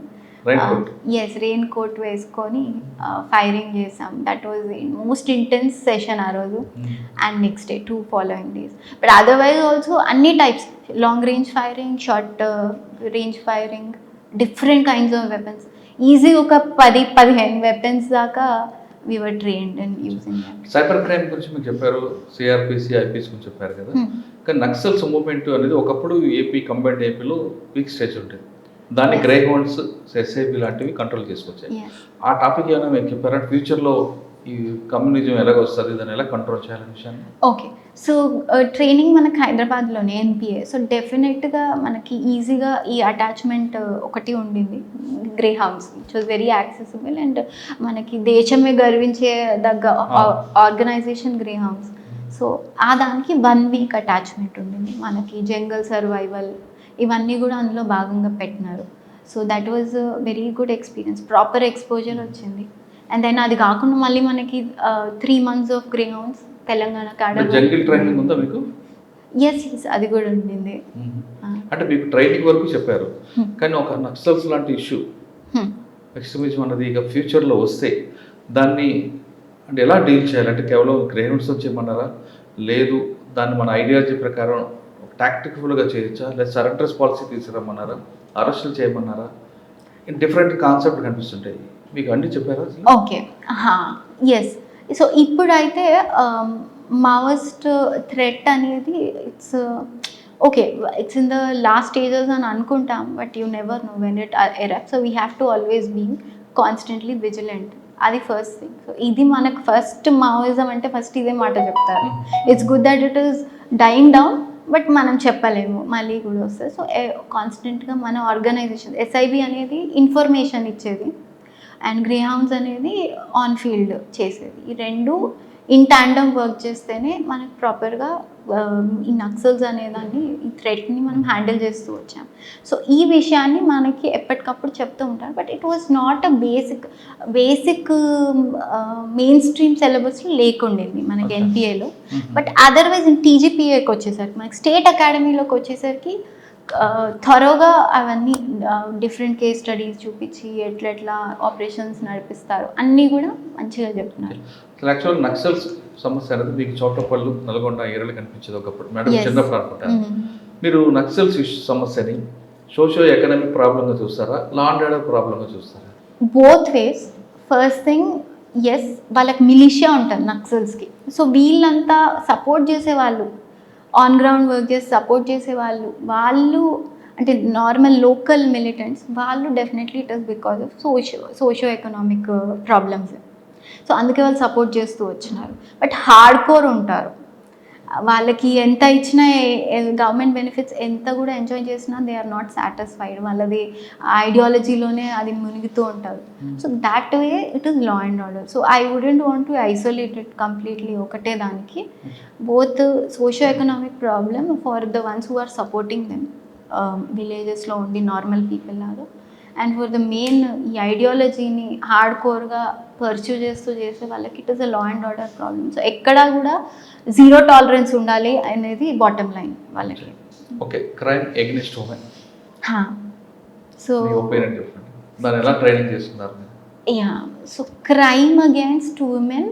రెయిన్ కోట్ వేసుకొని ఫైరింగ్ చేసాం. That was most intense session ఆ రోజు. And next day 2 following days. But otherwise also అన్ని types, long range firing, short range firing, different kinds of weapons. Easy ఒక 10-15 వెపన్స్ దాకా we were trained in using that. Cyber crime గురించి మీరు చెప్పారు, CrPC, IPC గురించి చెప్పారు కదా. కానీ నక్సల్స్ మూవ్మెంట్ అనేది ఒకప్పుడు కంబైన్డ్ ఏపీలో పీక్ స్టేజ్ ఉంటుంది. దాన్ని గ్రే హౌండ్స్, ఎస్ఐబి లాంటివి కంట్రోల్ చేసుకొచ్చాయి. ఆ టాపిక్ ఏమైనా మీరు చెప్పారా? ఫ్యూచర్లో ఈ కమ్యూనిజం ఎలాగ వస్తుంది, దాన్ని ఎలా కంట్రోల్ చేయాలనే విషయాన్ని? ఓకే. సో ట్రైనింగ్ మనకి హైదరాబాద్లోనే ఎన్పిఏ. సో డెఫినెట్గా మనకి ఈజీగా ఈ అటాచ్మెంట్ ఒకటి ఉండింది, grey hounds, which was very accessible. And మనకి దేశమే గర్వించే దగ్గ ఆర్గనైజేషన్ గ్రే హౌండ్స్. సో ఆ దానికి 1 week అటాచ్మెంట్ ఉండింది. మనకి జంగల్ సర్వైవల్ ఇవన్నీ కూడా అందులో భాగంగా పెట్టినారు. So that was very good experience, proper exposure వచ్చింది. అండ్ దెన్ అది కాకుండా మళ్ళీ మనకి 3 months of grey hounds Telangana jungle training ఉందా మీకు? ఎస్ అది కూడా ఉండింది. అంటే మీకు ట్రైనింగ్ వరకు చెప్పారు, కానీ ఒక నక్సల్స్ లాంటి ఇష్యూ, ఎక్స్ట్రీమిజం అన్నది ఇక ఫ్యూచర్లో వస్తే దాన్ని అంటే ఎలా డీల్ చేయాలి? అంటే కేవలం గ్రే హౌండ్స్ చేయమన్నారా, లేదు దాన్ని మన ఐడియాలజీ ప్రకారం టాక్టికల్గా చేయొచ్చా, లేదా సరెండర్స్ పాలసీ తీసుకురమ్మన్నారా, అరెస్టులు చేయమన్నారా? డిఫరెంట్ కాన్సెప్ట్ కనిపిస్తుంటాయి, మీకు అన్నీ చెప్పారా? ఓకే. ఎస్. సో ఇప్పుడైతే మావోయిస్ట్ థ్రెట్ అనేది it's okay it's in the last stages అని అనుకుంటాం, but you never know when it erupt. So we have to always be constantly vigilant. అది ఫస్ట్ థింగ్. సో ఇది మనకు ఫస్ట్ మావోయిజం అంటే first ఇదే మాట చెప్తారు. It's good that it is dying down, but మనం చెప్పలేము, మళ్ళీ కూడా వస్తుంది. సో కాన్స్టెంట్గా మన ఆర్గనైజేషన్ ఎస్ఐబి అనేది ఇన్ఫర్మేషన్ ఇచ్చేది అండ్ గ్రేహౌండ్స్ అనేది ఆన్ ఫీల్డ్ చేసేది. ఈ రెండు ఇన్ టాండమ్ వర్క్ చేస్తేనే మనకు ప్రాపర్గా ఈ నక్సల్స్ అనేదాన్ని, ఈ థ్రెట్ని మనం హ్యాండిల్ చేస్తూ వచ్చాం. సో ఈ విషయాన్ని మనకి ఎప్పటికప్పుడు చెప్తూ ఉంటారు. But it was not a basic main stream సిలబస్లో లేకుండేది మనకి ఎన్పిఏలో. బట్ అదర్వైజ్ టీజీపీఏకి వచ్చేసరికి, మనకి స్టేట్ అకాడమీలోకి వచ్చేసరికి త్వరగా అవన్నీ డిఫరెంట్ కేస్ స్టడీస్ చూపించి ఎట్లా ఆపరేషన్స్ నడిపిస్తారు అన్నీ కూడా మంచిగా చెప్తున్నారు. యాక్చువల్ నక్సల్స్ సమస్య అనేది మీకు చౌటపల్లి, నల్గొండ ఏరియాలో కనిపించేది ఒకప్పుడు మేడం, చిన్నప్పుడు అనుకుంటారు. మీరు నక్సల్స్ సమస్యని సోషియో ఎకనామిక్ ప్రాబ్లంగా చూస్తారా, లా అండ్ ఆర్డర్ ప్రాబ్లంగా చూస్తారా? Both ways. First thing, yes, వాళ్ళకి మిలిషియా ఉంటారు నక్సల్స్కి. సో వీళ్ళంతా సపోర్ట్ చేసేవాళ్ళు, ఆన్ గ్రౌండ్ వర్క్ చేసి సపోర్ట్ చేసేవాళ్ళు, వాళ్ళు అంటే నార్మల్ లోకల్ మిలిటెంట్స్, వాళ్ళు definitely it is because of socio economic problems. So అందుకే వాళ్ళు సపోర్ట్ చేస్తూ వచ్చినారు. బట్ హార్డ్ కోర్ ఉంటారు, వాళ్ళకి ఎంత ఇచ్చినా గవర్నమెంట్ బెనిఫిట్స్ ఎంత కూడా ఎంజాయ్ చేసినా దే ఆర్ నాట్ సాటిస్ఫైడ్. వాళ్ళది ఐడియాలజీలోనే అది మునిగితూ ఉంటారు. So that way it is law and order. So I wouldn't want to isolate it completely ఒకటే దానికి. Both socio economic problem for the ones who are supporting them, విలేజెస్లో ఉండి normal people లాగా, and for the main ఈ ఐడియాలజీని hard కోర్గా pursue చేసే వాళ్ళకి it is a law and order problem. So ఎక్కడా కూడా జీరో టాలరెన్స్ ఉండాలి అనేది బాటమ్ లైన్ వాళ్ళకి. Okay, crime against women, so దాన్ని ఎలా ట్రైనింగ్ చేస్తున్నారు? Yeah, so crime against women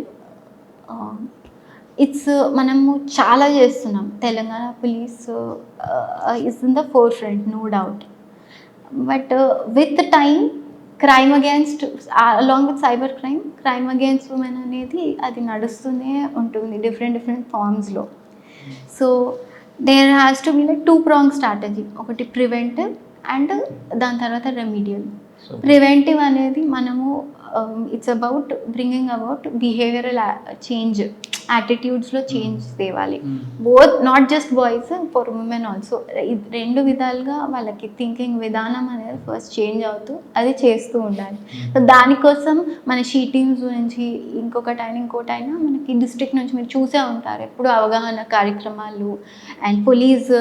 it's మనము చాలా చేస్తున్నాం. Telangana police is in the forefront, no doubt. But with time crime against along with cyber crime against women అనేది అది నడుస్తూనే ఉంటుంది డిఫరెంట్ ఫార్మ్స్లో. So there has to be like 2-pronged strategy. ఒకటి preventive and దాని తర్వాత రెమిడియల్. ప్రివెంటివ్ అనేది మనము it's about bringing about behavioural change, యాటిట్యూడ్స్లో చేంజ్ తేవాలి. Both not just boys, for women also. రెండు విధాలుగా వాళ్ళకి థింకింగ్ విధానం అనేది ఫస్ట్ చేంజ్ అవుతూ అది చేస్తూ ఉండాలి. సో దానికోసం మన షీటింగ్స్ నుంచి ఇంకోటైనా మనకి డిస్ట్రిక్ట్ నుంచి మీరు చూసే ఉంటారు ఎప్పుడు అవగాహన కార్యక్రమాలు అండ్ పోలీస్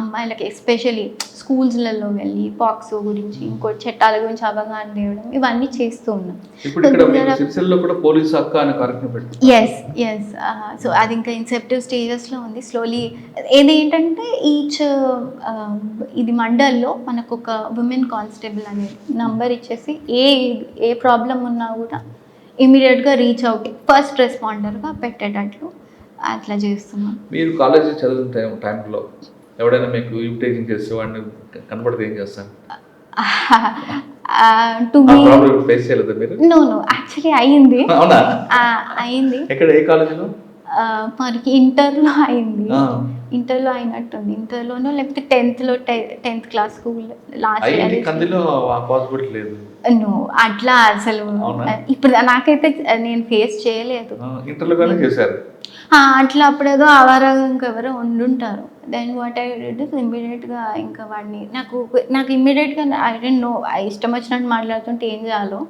అమ్మాయిలకి ఎస్పెషలీ స్కూల్స్లలో వెళ్ళి పాక్సో గురించి ఇంకో చట్టాల గురించి అవగాహన తేవడం ఇవన్నీ చేస్తూ ఉన్నాం. ఎస్. సో అది ఇంకా ఇన్సెప్టివ్ స్టేజెస్లో ఉంది. స్లోలీ ఏది ఏంటంటే ఇది మండల్లో మనకు ఒక ఉమెన్ కానిస్టేబుల్ అనేది నంబర్ ఇచ్చేసి ఏ ప్రాబ్లం ఉన్నా కూడా ఇమీడియట్గా రీచ్ అవుట్ ఫస్ట్ రెస్పాండర్గా పెట్టేటట్లు అట్లా చేస్తున్నాం. మీరు కాలేజీ చదువుతున్న టైంలో ఎవడైనా మీకు ఇన్విటేషన్ చేస్తే వాడిని కనపడితే ఏం చేస్తాను? నో యాక్చువల్లీ అయింది. ఎక్కడ, ఏ కాలేజీలో? మనకి ఇంటర్లో అయింది. ఇంటర్లో అయినట్టుంది. ఇంటర్లోనో లేకపోతే 10th క్లాస్ స్కూల్ లాస్ట్ లేదు. నో అట్లా అసలు ఇప్పుడు నాకైతే నేను ఫేస్ చేయలేదు. అట్లా అప్పుడేదో ఆవారాగా ఇంకెవరో ఉండుంటారు. Then what I did is ఇమ్మీడియట్గా ఇంకా వాడిని నాకు ఇమ్మీడియట్గా ఐ డోంట్ నో, ఇష్టం వచ్చినట్టు మాట్లాడుతుంటే ఏం చేయాలో.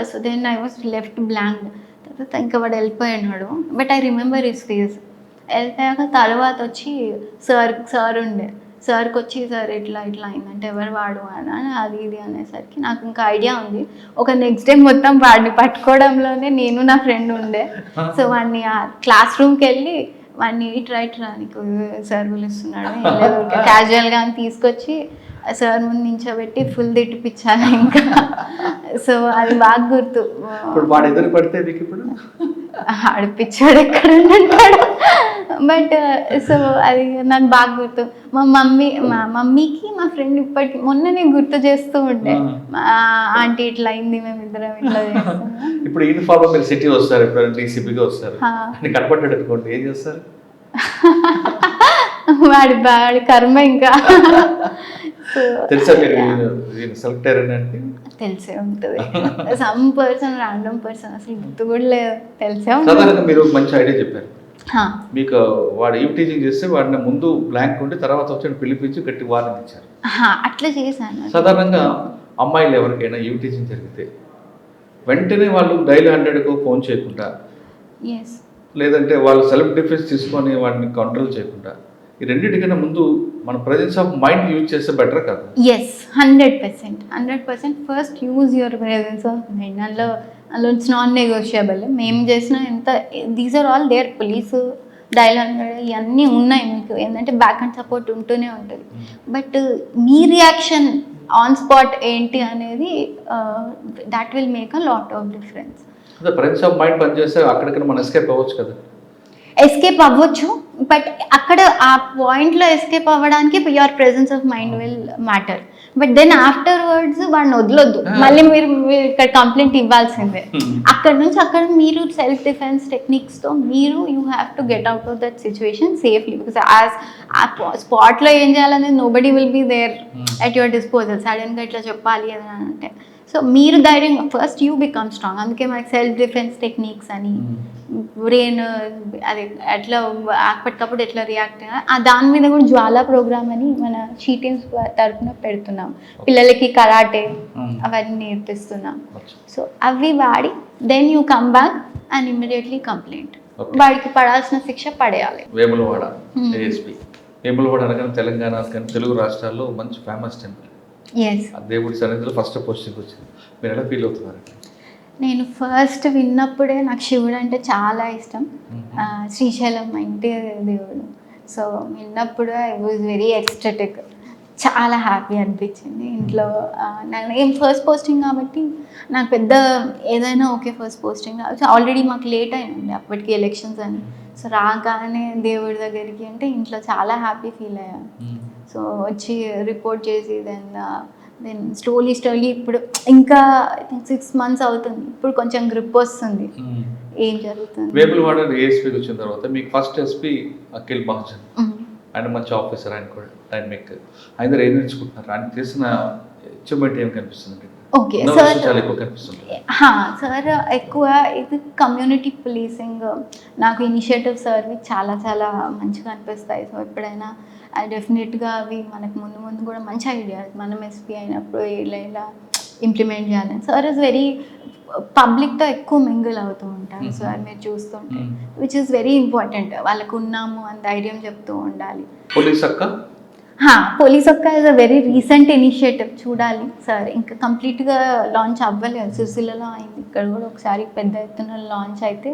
So then I was left blank. తర్వాత ఇంకా వాడు వెళ్ళిపోయినాడు. But I remember his face. వెళ్ళిపోయాక తర్వాత వచ్చి సార్ ఉండే, సార్కి వచ్చి సార్ ఇట్లా అయిందంటే ఎవరు వాడు అని అది ఇది అనేసరికి నాకు ఇంకా ఐడియా ఉంది. ఒక నెక్స్ట్ డే మొత్తం వాడిని పట్టుకోవడంలోనే నేను నా ఫ్రెండ్ ఉండే. సో వాడిని ఆ క్లాస్ రూమ్కి వెళ్ళి వాడిని ఇట్రా నీకు సార్ పిలుస్తున్నాడు క్యాజువల్గా అని తీసుకొచ్చి సార్ ముందు నించోబెట్టి ఫుల్ తిట్టిపించాలి ఇంకా. సో అది బాగా గుర్తు. ఆడిపించాడు ఎక్కడ ఉంటాడు. బట్ సో అది నాకు బాగా గుర్తు. మా మమ్మీకి మా ఫ్రెండ్ ఇప్పటికి మొన్ననే గుర్తు చేస్తూ ఉండే, ఆంటీ ఇట్లా అయింది, మేమిద్దరం ఇట్లా చేస్తాం. ఇప్పుడు యూనిఫామ్ మీరు సిటీ వస్తారు, ఇప్పుడు డీసీపీగా వస్తారు, కనపడ్డాడు అనుకోండి, ఏం చేస్తారు? వాడి కర్మ ఇంకా. సో తెలుసా మీరు సెలెక్ట్ అయ్యారని అంటే? తెలిసే ఉంటుంది. సమ్ పర్సన్, ర్యాండమ్ పర్సన్, అసలు గుర్తు కూడా లేదు, తెలిసే ఉంటుంది. సాధారణంగా మీరు ఒక మంచి ఐడియా చెప్పారు. మీకు వాడు ఈవ్ టీచింగ్ చేస్తే వాడిని ముందు బ్లాంక్ ఉండి తర్వాత వచ్చి పిలిపించి గట్టి వార్నింగ్ ఇచ్చారు. అట్లా చేశాను. సాధారణంగా అమ్మాయిలు ఎవరికైనా ఈవ్ టీచింగ్ జరిగితే వెంటనే వాళ్ళు డైల్ 100కు ఫోన్ చేయకుండా, లేదంటే వాళ్ళు సెల్ఫ్ డిఫెన్స్ తీసుకొని వాడిని కంట్రోల్ చేయకుండా, ఈ రెండింటికన్నా ముందు మన ప్రెజెన్స్ ఆఫ్ మైండ్ యూజ్ చేస్తే బెటర్ కదా? Yes, 100%. First use your presence of mind. అందులో ఇట్స్ నాన్ నెగోషియబుల్. మేము చేసిన ఎంత, these are all there. Police, dial 100 ఇవన్నీ ఉన్నాయి మీకు. ఏంటంటే బ్యాక్ అండ్ సపోర్ట్ ఉంటూనే ఉంటుంది. But me reaction on spot ఏంటి అనేది that will make a lot of difference. అదే ప్రెజెన్స్ ఆఫ్ మైండ్ పనిచేస్తే అక్కడికి మనం ఎస్కేప్ అవ్వచ్చు కదా? ఎస్కేప్ అవ్వచ్చు, బట్ అక్కడ ఆ పాయింట్లో ఎస్కేప్ అవ్వడానికి your presence of mind will matter. But then afterwards వాడిని వదలొద్దు, మళ్ళీ మీరు ఇక్కడ కంప్లైంట్ ఇవ్వాల్సిందే. అక్కడ నుంచి అక్కడ మీరు సెల్ఫ్ డిఫెన్స్ టెక్నిక్స్తో మీరు you have to get out of that situation safely. Because ఆ స్పాట్లో ఏం చేయాలనేది nobody will be there at your disposal. సడన్గా ఇట్లా చెప్పాలి అని అంటే, సో మీరు ధైర్యంగా ఫస్ట్ యూ బికమ్ స్ట్రాంగ్. అందుకే మనకి సెల్ఫ్ డిఫెన్స్ టెక్నిక్స్ అని, బ్రెయిన్ అది ఎట్లా అప్పటికప్పుడు ఎట్లా రియాక్ట్, దాని మీద కూడా జ్వాలా ప్రోగ్రామ్ అని మన షీ టీమ్స్ తరఫున పెడుతున్నాం. పిల్లలకి కరాటే అవన్నీ నేర్పిస్తున్నాం. సో అవి వాడి then you come back and immediately complaint. వాడికి పడాల్సిన శిక్ష పడేయాలి. వేములవాడ ఏఎస్పీ. వేములవాడ అనగానే తెలంగాణ కానీ తెలుగు రాష్ట్రాల్లో మంచి ఫేమస్ టెంపుల్. దేవుడి సన్నిధిలో ఫస్ట్ పోస్టింగ్ వచ్చింది. మీరు ఎలా ఫీల్ అవుతున్నారు? నేను ఫస్ట్ విన్నప్పుడే నాకు శివుడు అంటే చాలా ఇష్టం. శ్రీశైలం మా ఇంటి దేవుడు. సో విన్నప్పుడు ఐ వాజ్ వెరీ ఎక్స్టెటిక్. చాలా హ్యాపీ అనిపించింది. ఇంట్లో నేను ఫస్ట్ పోస్టింగ్ కాబట్టి నాకు పెద్ద ఏదైనా ఓకే ఫస్ట్ పోస్టింగ్. ఆల్రెడీ మాకు లేట్ అయినండి అప్పటికి ఎలక్షన్స్ అని. సో రాగానే దేవుడి దగ్గరికి అంటే ఇంట్లో చాలా హ్యాపీ ఫీల్ అయ్యాను. సో వచ్చి రిపోర్ట్ చేసి దెన్ స్లోలీ ఇప్పుడు ఇంకా 6 months అవుతుంది. ఇప్పుడు కొంచెం గ్రిప్ వస్తుంది ఏం జరుగుతుంది. వేములవాడ ఏఎస్పీకి వచ్చిన తర్వాత మీకు ఫస్ట్ ఎస్పీ అఖిల్ మహాజన్, ఆయన మంచి ఆఫీసర్, ఆయన కూడా డైనమిక్. ఆయన ఏం నేర్చుకుంటున్నారు? ఆయన చేసిన అచీవ్మెంట్ ఏం కనిపిస్తుంది? ఓకే సార్, చాలా ఎక్కువ కనిపిస్తుంది. సార్ ఎక్కువ ఇది కమ్యూనిటీ పోలీసింగ్ నాకు ఇనిషియేటివ్స్ అవి చాలా చాలా మంచిగా అనిపిస్తాయి. సో ఎప్పుడైనా డెఫినెట్గా అవి మనకు ముందు కూడా మంచి ఐడియా. మనం ఎస్పీ అయినప్పుడు ఇలా ఇంప్లిమెంట్ చేయాలి. సార్ ఇస్ వెరీ పబ్లిక్తో ఎక్కువ మింగిల్ అవుతూ ఉంటారు సార్, మీరు చూస్తుంటే, విచ్ ఇస్ వెరీ ఇంపార్టెంట్. వాళ్ళకు ఉన్నాము అని ధైర్యం చెప్తూ ఉండాలి. పోలీస్ అక్క is a very recent initiative. చూడాలి సార్, ఇంకా కంప్లీట్గా లాంచ్ అవ్వలేదు. సిరిసిల్లలో అయింది, ఇక్కడ కూడా ఒకసారి పెద్ద ఎత్తున లాంచ్ అయితే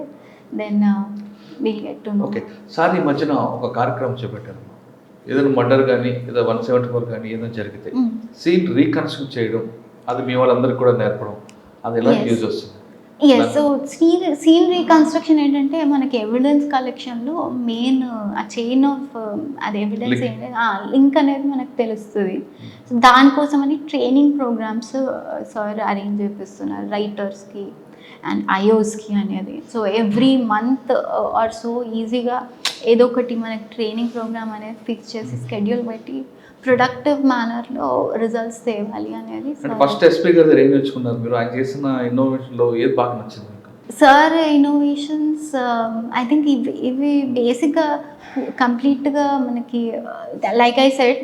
then will get to know. Okay sir, ఈ మధ్యన ఒక కార్యక్రమం చేపట్టారు. ఏదైనా మర్డర్ కానీ ఏదో 174 కానీ ఏదైనా జరిగితే సీన్ రీకన్స్ట్రక్ట్ చేయడం, అది మీ వాళ్ళందరికీ కూడా నేర్పడం, అది ఎలా యూజ్ వస్తుంది? సో సీన్ రీకన్స్ట్రక్షన్ ఏంటంటే మనకి ఎవిడెన్స్ కలెక్షన్లో మెయిన్ ఆ చైన్ ఆఫ్ అది ఎవిడెన్స్ ఏంటంటే లింక్ అనేది మనకు తెలుస్తుంది. సో దానికోసమని ట్రైనింగ్ ప్రోగ్రామ్స్ సార్ అరేంజ్ చేపిస్తున్నారు రైటర్స్కి అండ్ ఐఓస్కి అనేది. So every month or so ఈజీగా ఏదో ఒకటి మనకి ట్రైనింగ్ ప్రోగ్రామ్ అనేది ఫిక్స్ చేసి స్కెడ్యూల్ పెట్టి ప్రొడక్టివ్ మేనర్లో రిజల్ట్స్ తేవాలి అనేది. ఫస్ట్ ఎస్పీ గారు ఏం నేర్చుకున్నారు మీరు? ఆయన చేసిన ఇన్నోవేషన్లో ఏది బాగా నచ్చింది మీకు? సార్ ఇన్నోవేషన్స్ ఐ థింక్ ఇవి బేసిక్గా కంప్లీట్గా మనకి like I said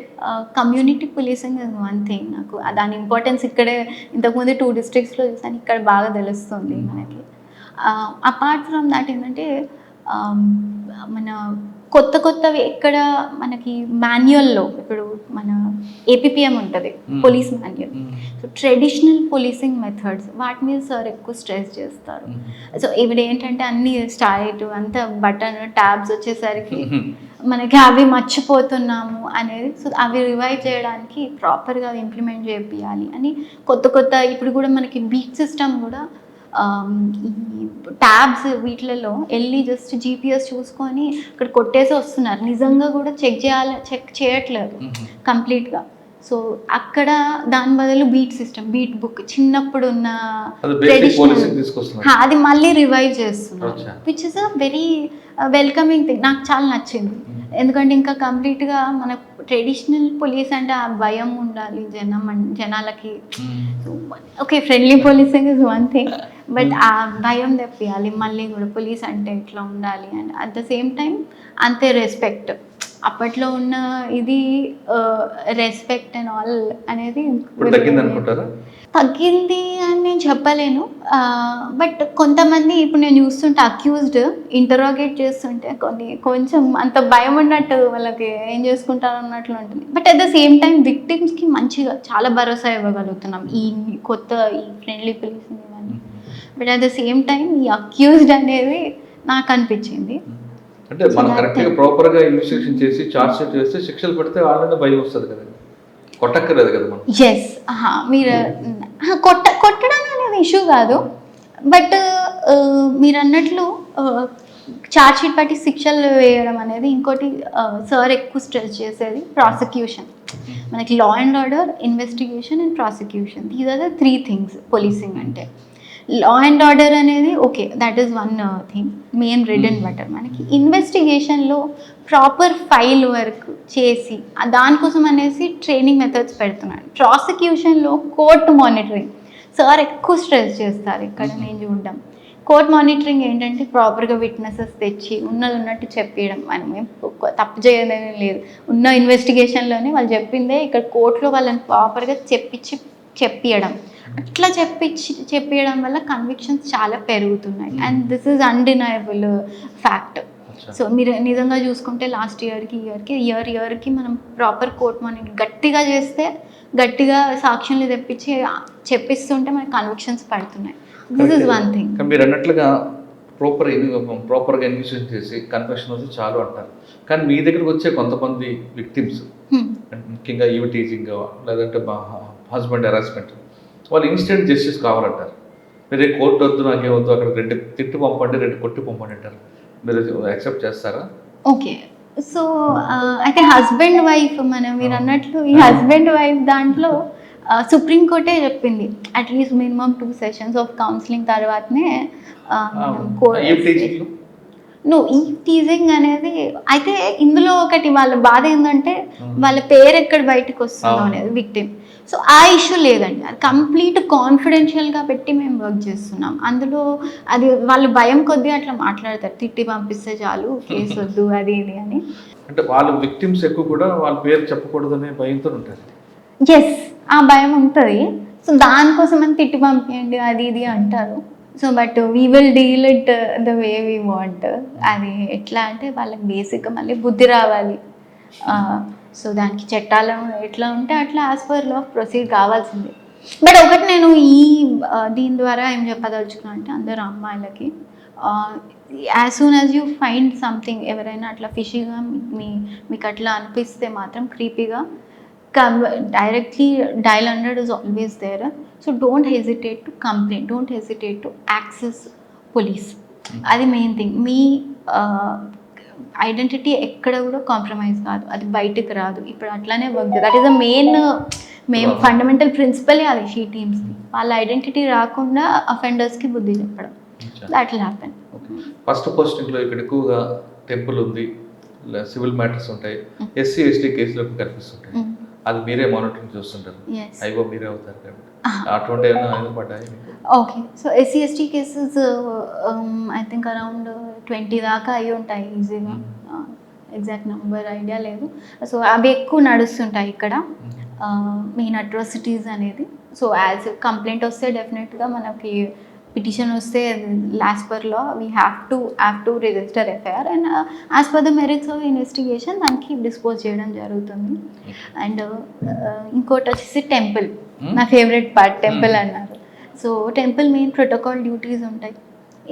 community policing is one thing. నాకు దాని ఇంపార్టెన్స్ ఇక్కడే ఇంతకుముందు 2 districtsలో చూసాను, ఇక్కడ బాగా తెలుస్తుంది మనకి. అపార్ట్ ఫ్రమ్ దాట్ ఏంటంటే మన కొత్తవి ఎక్కడ మనకి మాన్యువల్లో, ఇప్పుడు మన ఏపీఎం ఉంటుంది police manual. So traditional policing methods వాటి మీద సార్ ఎక్కువ స్ట్రెస్ చేస్తారు. సో ఇప్పుడు ఏంటంటే అన్ని స్టార్ట్ అంతా బటన్ ట్యాబ్స్ వచ్చేసరికి మనకి అవి మర్చిపోతున్నాము అనేది. సో అవి రివైవ్ చేయడానికి ప్రాపర్గా అవి ఇంప్లిమెంట్ చేయాలి అని కొత్త ఇప్పుడు కూడా మనకి బీట్ సిస్టమ్ కూడా ఈ ట్యాబ్స్ వీటిలలో వెళ్ళి జస్ట్ జీపీఎస్ చూసుకొని ఇక్కడ కొట్టేసి వస్తున్నారు. నిజంగా కూడా చెక్ చేయట్లేదు కంప్లీట్గా. సో అక్కడ దాని బదులు బీట్ సిస్టమ్, బీట్ బుక్ చిన్నప్పుడు ఉన్న అది బేసిక్ పోలీసింగ్ తీసుకొస్తున్నారు. అది మళ్ళీ రివైవ్ చేస్తున్నారు, అచ్చా. Which is a very welcoming thing. నాకు చాలా నచ్చింది. ఎందుకంటే ఇంకా కంప్లీట్గా మన ట్రెడిషనల్ పోలీస్ అంటే ఆ భయం ఉండాలి జనాలకి. Okay, friendly policing is one thing, but ఆ భయం తెప్పియాలి మళ్ళీ కూడా పోలీస్ అంటే ఇట్లా ఉండాలి. And at the same time అంతే రెస్పెక్ట్. అప్పట్లో ఉన్న ఇది రెస్పెక్ట్ అండ్ ఆల్ అనేది తగ్గింది అని నేను చెప్పలేను. బట్ కొంతమంది ఇప్పుడు నేను చూస్తుంటే అక్యూజ్డ్ ఇంటరాగేట్ చేస్తుంటే కొంచెం అంత భయం ఉన్నట్టు వాళ్ళకి ఏం చేసుకుంటారు అన్నట్లు ఉంటుంది. But at the same time విక్టిమ్స్కి మంచిగా చాలా భరోసా ఇవ్వగలుగుతున్నాం ఈ ఫ్రెండ్లీ పోలీసింగ్ ఇవన్నీ. But at the same time ఈ అక్యూజ్డ్ అనేది నాకు అనిపించింది. అంటే మనం కరెక్ట్గా ప్రాపర్గా ఇన్వెస్టిగేషన్ చేసి చార్జ్ షీట్ చేస్తే శిక్షలు పెడితే వాళ్ళనే భయం వస్తుంది కదా, కొట్టక్కర్లేదు కదా మనం. ఎస్, మీరు కొట్టడం అనేది ఇష్యూ కాదు. బట్ మీరు అన్నట్లు చార్జ్ షీట్ బట్టి శిక్షలు వేయడం అనేది ఇంకోటి. సార్ ఎక్కువ స్ట్రెస్ చేసేది ప్రాసిక్యూషన్. మనకి law and order, investigation and prosecution, these are the 3 things policing అంటే. లా అండ్ ఆర్డర్ అనేది okay, that is one thing, main bread and butter. మనకి ఇన్వెస్టిగేషన్లో ప్రాపర్ ఫైల్ వర్క్ చేసి దానికోసం అనేసి ట్రైనింగ్ మెథడ్స్ పెడుతున్నాడు. ప్రాసిక్యూషన్లో కోర్ట్ మానిటరింగ్ సార్ ఎక్కువ stress చేస్తారు ఇక్కడ నేను చూడడం. కోర్ట్ మానిటరింగ్ ఏంటంటే ప్రాపర్గా విట్నెసెస్ తెచ్చి ఉన్నది ఉన్నట్టు చెప్పేయడం. మనం తప్పు చేయదని లేదు, ఉన్న ఇన్వెస్టిగేషన్లోనే వాళ్ళు చెప్పిందే ఇక్కడ కోర్టులో వాళ్ళని ప్రాపర్గా చెప్పియడం. అట్లా చెప్పియడం వల్ల కన్విక్షన్స్ చాలా పెరుగుతున్నాయి. And this is undeniable fact. So మీరు నిజంగా చూసుకుంటే లాస్ట్ ఇయర్కి మనం ప్రాపర్ కోర్ట్ మానిటరింగ్ గట్టిగా చేస్తే, గట్టిగా సాక్ష్యాలు తెప్పించి చెప్పిస్తుంటే మనకి కన్విక్షన్స్ పడుతున్నాయి. This is one thing. మీరు అన్నట్లుగా ప్రాపర్గా ఇన్వెస్టిగేషన్ చేసి కన్ఫెషన్ వచ్చి చాలు అంటారు. కానీ మీ దగ్గరకు వచ్చే కొంతమంది విక్టిమ్స్, ముఖ్యంగా టీజింగ్ లేదంటే హస్బెండ్ హెరాస్మెంట్, వాళ్ళు ఇన్స్టెంట్ జస్టిస్ కావాలంటారు. మీరు కోర్టు వద్దు, నాకేమొద్దు, అక్కడ 2 తిట్టు పంపండి, 2 కొట్టి పంపండి అంటారు. మీరు యాక్సెప్ట్ చేస్తారా? ఓకే, సో అయితే హస్బెండ్ వైఫ్ మీరు అన్నట్లు ఈ హస్బెండ్ వైఫ్ దాంట్లో సుప్రీంకోర్టే చెప్పింది at least minimum 2 sessions of counselling తర్వాతనే ఈ టీజింగ్ అనేది. అయితే ఇందులో ఒకటి వాళ్ళ బాధ ఏంటంటే వాళ్ళ పేరు ఎక్కడ బయటకు వస్తుందో అనేది విక్టిమ్. సో ఆ ఇష్యూ లేదండి, అది కంప్లీట్ కాన్ఫిడెన్షియల్గా పెట్టి మేము వర్క్ చేస్తున్నాం. అందులో అది వాళ్ళు భయం కొద్దీ అట్లా మాట్లాడతారు, తిట్టి పంపిస్తే చాలు, కేసు వద్దు, అది ఇది అని. అంటే వాళ్ళ విక్టిమ్స్ ఎక్కువ కూడా వాళ్ళ పేరు చెప్పకూడదనే భయంతో ఉంటారు. ఎస్, ఆ భయం ఉంటుంది. సో దానికోసం అని తిట్టి పంపించండి అది ఇది అంటారు. So but we will deal it the way we want. అది ఎట్లా అంటే వాళ్ళకి బేసిక్గా మళ్ళీ బుద్ధి రావాలి. సో దానికి చట్టాలు ఎట్లా ఉంటే అట్లా యాజ్ పర్ లా ప్రొసీడ్ కావాల్సిందే. బట్ ఒకటి నేను దీని ద్వారా ఏం చెప్పదలుచుకున్నా అంటే అందరు అమ్మాయిలకి as soon as you find something, ఎవరైనా అట్లా ఫిషీగా మీకు అట్లా అనిపిస్తే మాత్రం క్రీపీగా, directly dial 100 is always there. So don't hesitate to complain, don't hesitate to access police. అది మెయిన్ థింగ్. మీ ఐడెంటిటీ ఎక్కడ కూడా కాంప్రమైజ్ కాదు, అది బయటకు రాదు. ఇప్పుడు అట్లానే work, that is the main fundamental ప్రిన్సిపలే అది షీ టీమ్స్కి. వాళ్ళ ఐడెంటిటీ రాకుండా అఫెండర్స్కి బుద్ధి చెప్పడం, దట్ విల్ హ్యాపెన్. ఫస్ట్ పోస్టింగ్లో ఇక్కడ ఎక్కువగా టెంపుల్ ఉంది, సివిల్ మ్యాటర్స్ ఉంటాయి, SC ST కేసులకు కనిపిస్తుంటాయి. అది మీరే మానిటరింగ్ చూస్తుంటారు, అయిపో మీరే అవుతారు కాబట్టి అటువంటి ఏమైనా పడ్డాయి? Okay, so SC ST cases I think around 20 దాకా అయి ఉంటాయి ఈజీగా, ఎగ్జాక్ట్ నెంబర్ ఐడియా లేదు. సో అవి ఎక్కువ నడుస్తుంటాయి ఇక్కడ, మెయిన్ అట్రాసిటీస్ అనేది. సో యాజ్ కంప్లైంట్ వస్తే డెఫినెట్గా మనకి పిటిషన్ వస్తే as per law we have to register FIR and as per the merits of investigation దానికి డిస్పోజ్ చేయడం జరుగుతుంది. అండ్ ఇంకోటి వచ్చేసి టెంపుల్, నా ఫేవరెట్ పార్ట్ టెంపుల్ అన్నారు. So temple main protocol duties ఉంటాయి.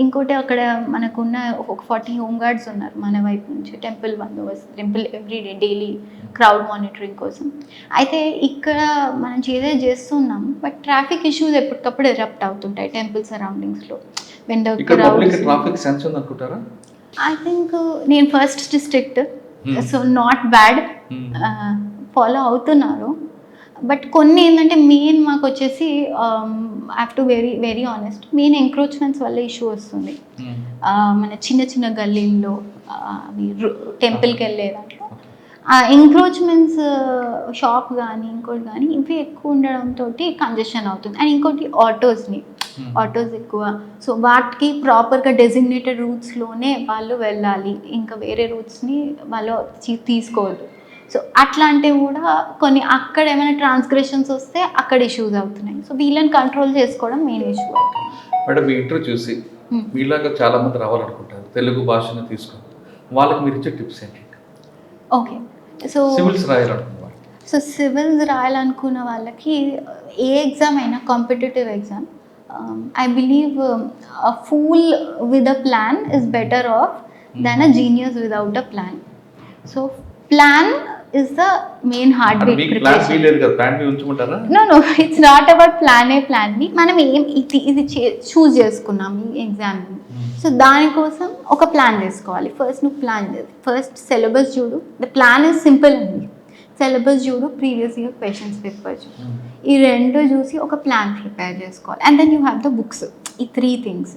ఇంకోటి అక్కడ మనకున్న ఒక 40 హోమ్ గార్డ్స్ ఉన్నారు మన వైపు నుంచి, టెంపుల్ బందోబస్తు, temple everyday daily crowd monitoring కోసం. అయితే ఇక్కడ మనం చేస్తున్నాం, బట్ ట్రాఫిక్ ఇష్యూస్ ఎప్పటికప్పుడు ఎరప్ట్ అవుతుంటాయి టెంపుల్ సరౌండింగ్స్లో. వెన్ ద అనుకుంటారా? ఐ థింక్ నేను first district, so not bad, follow అవుతున్నారు. బట్ కొన్ని ఏంటంటే మెయిన్ మాకు వచ్చేసి have to very very honest, main encroachments వల్ల ఇష్యూ వస్తుంది. మన చిన్న చిన్న గల్లీల్లో అవి టెంపుల్కి వెళ్ళే దాంట్లో ఆ ఎంక్రోచ్మెంట్స్, షాప్ కానీ ఇంకోటి కానీ ఇవి ఎక్కువ ఉండడంతో కంజెషన్ అవుతుంది. అండ్ ఇంకోటి ఆటోస్ ఎక్కువ, సో వాటికి ప్రాపర్గా డెసిగ్నేటెడ్ రూట్స్లోనే వాళ్ళు వెళ్ళాలి, ఇంకా వేరే రూట్స్ని వాళ్ళు తీసుకోవద్దు. సో అట్లాంటివి కూడా కొన్ని అక్కడ ఏమైనా ట్రాన్స్గ్రెషన్స్ వస్తే అక్కడ ఇష్యూస్ అవుతున్నాయి. సో వీళ్ళని కంట్రోల్ చేసుకోవడం మెయిన్ ఇష్యూ అవుతుంది. మేడం, మీ ఇంటర్వ్యూ చూసి మీలాగా చాలామంది రావాలనుకుంటారు, తెలుగు భాషను తీసుకొని, వాళ్ళకి మీరు ఇచ్చే టిప్స్ ఏంటి? ఓకే, సో సివిల్స్ రాయాలనుకున్న వాళ్ళకి ఏ ఎగ్జామ్ అయినా competitive exam, I believe fool with a plan is better off then a genius without a plan. So plan is the main heart beat preparation. No, it's not about plan B. మనం ఇది చూస్ చేసుకున్నాం ఈ ఎగ్జామ్ని, so దానికోసం ఒక plan చేసుకోవాలి. First నువ్వు plan చేసి first syllabus చూడు. ద ప్లాన్ ఇస్ సింపుల్ అండి. సిలబస్ చూడు, ప్రీవియస్ ఇయర్ క్వశ్చన్స్ పేపర్ చూడు, ఈ రెండు చూసి ఒక ప్లాన్ ప్రిపేర్ చేసుకోవాలి. And then you have the books. ఈ 3 things,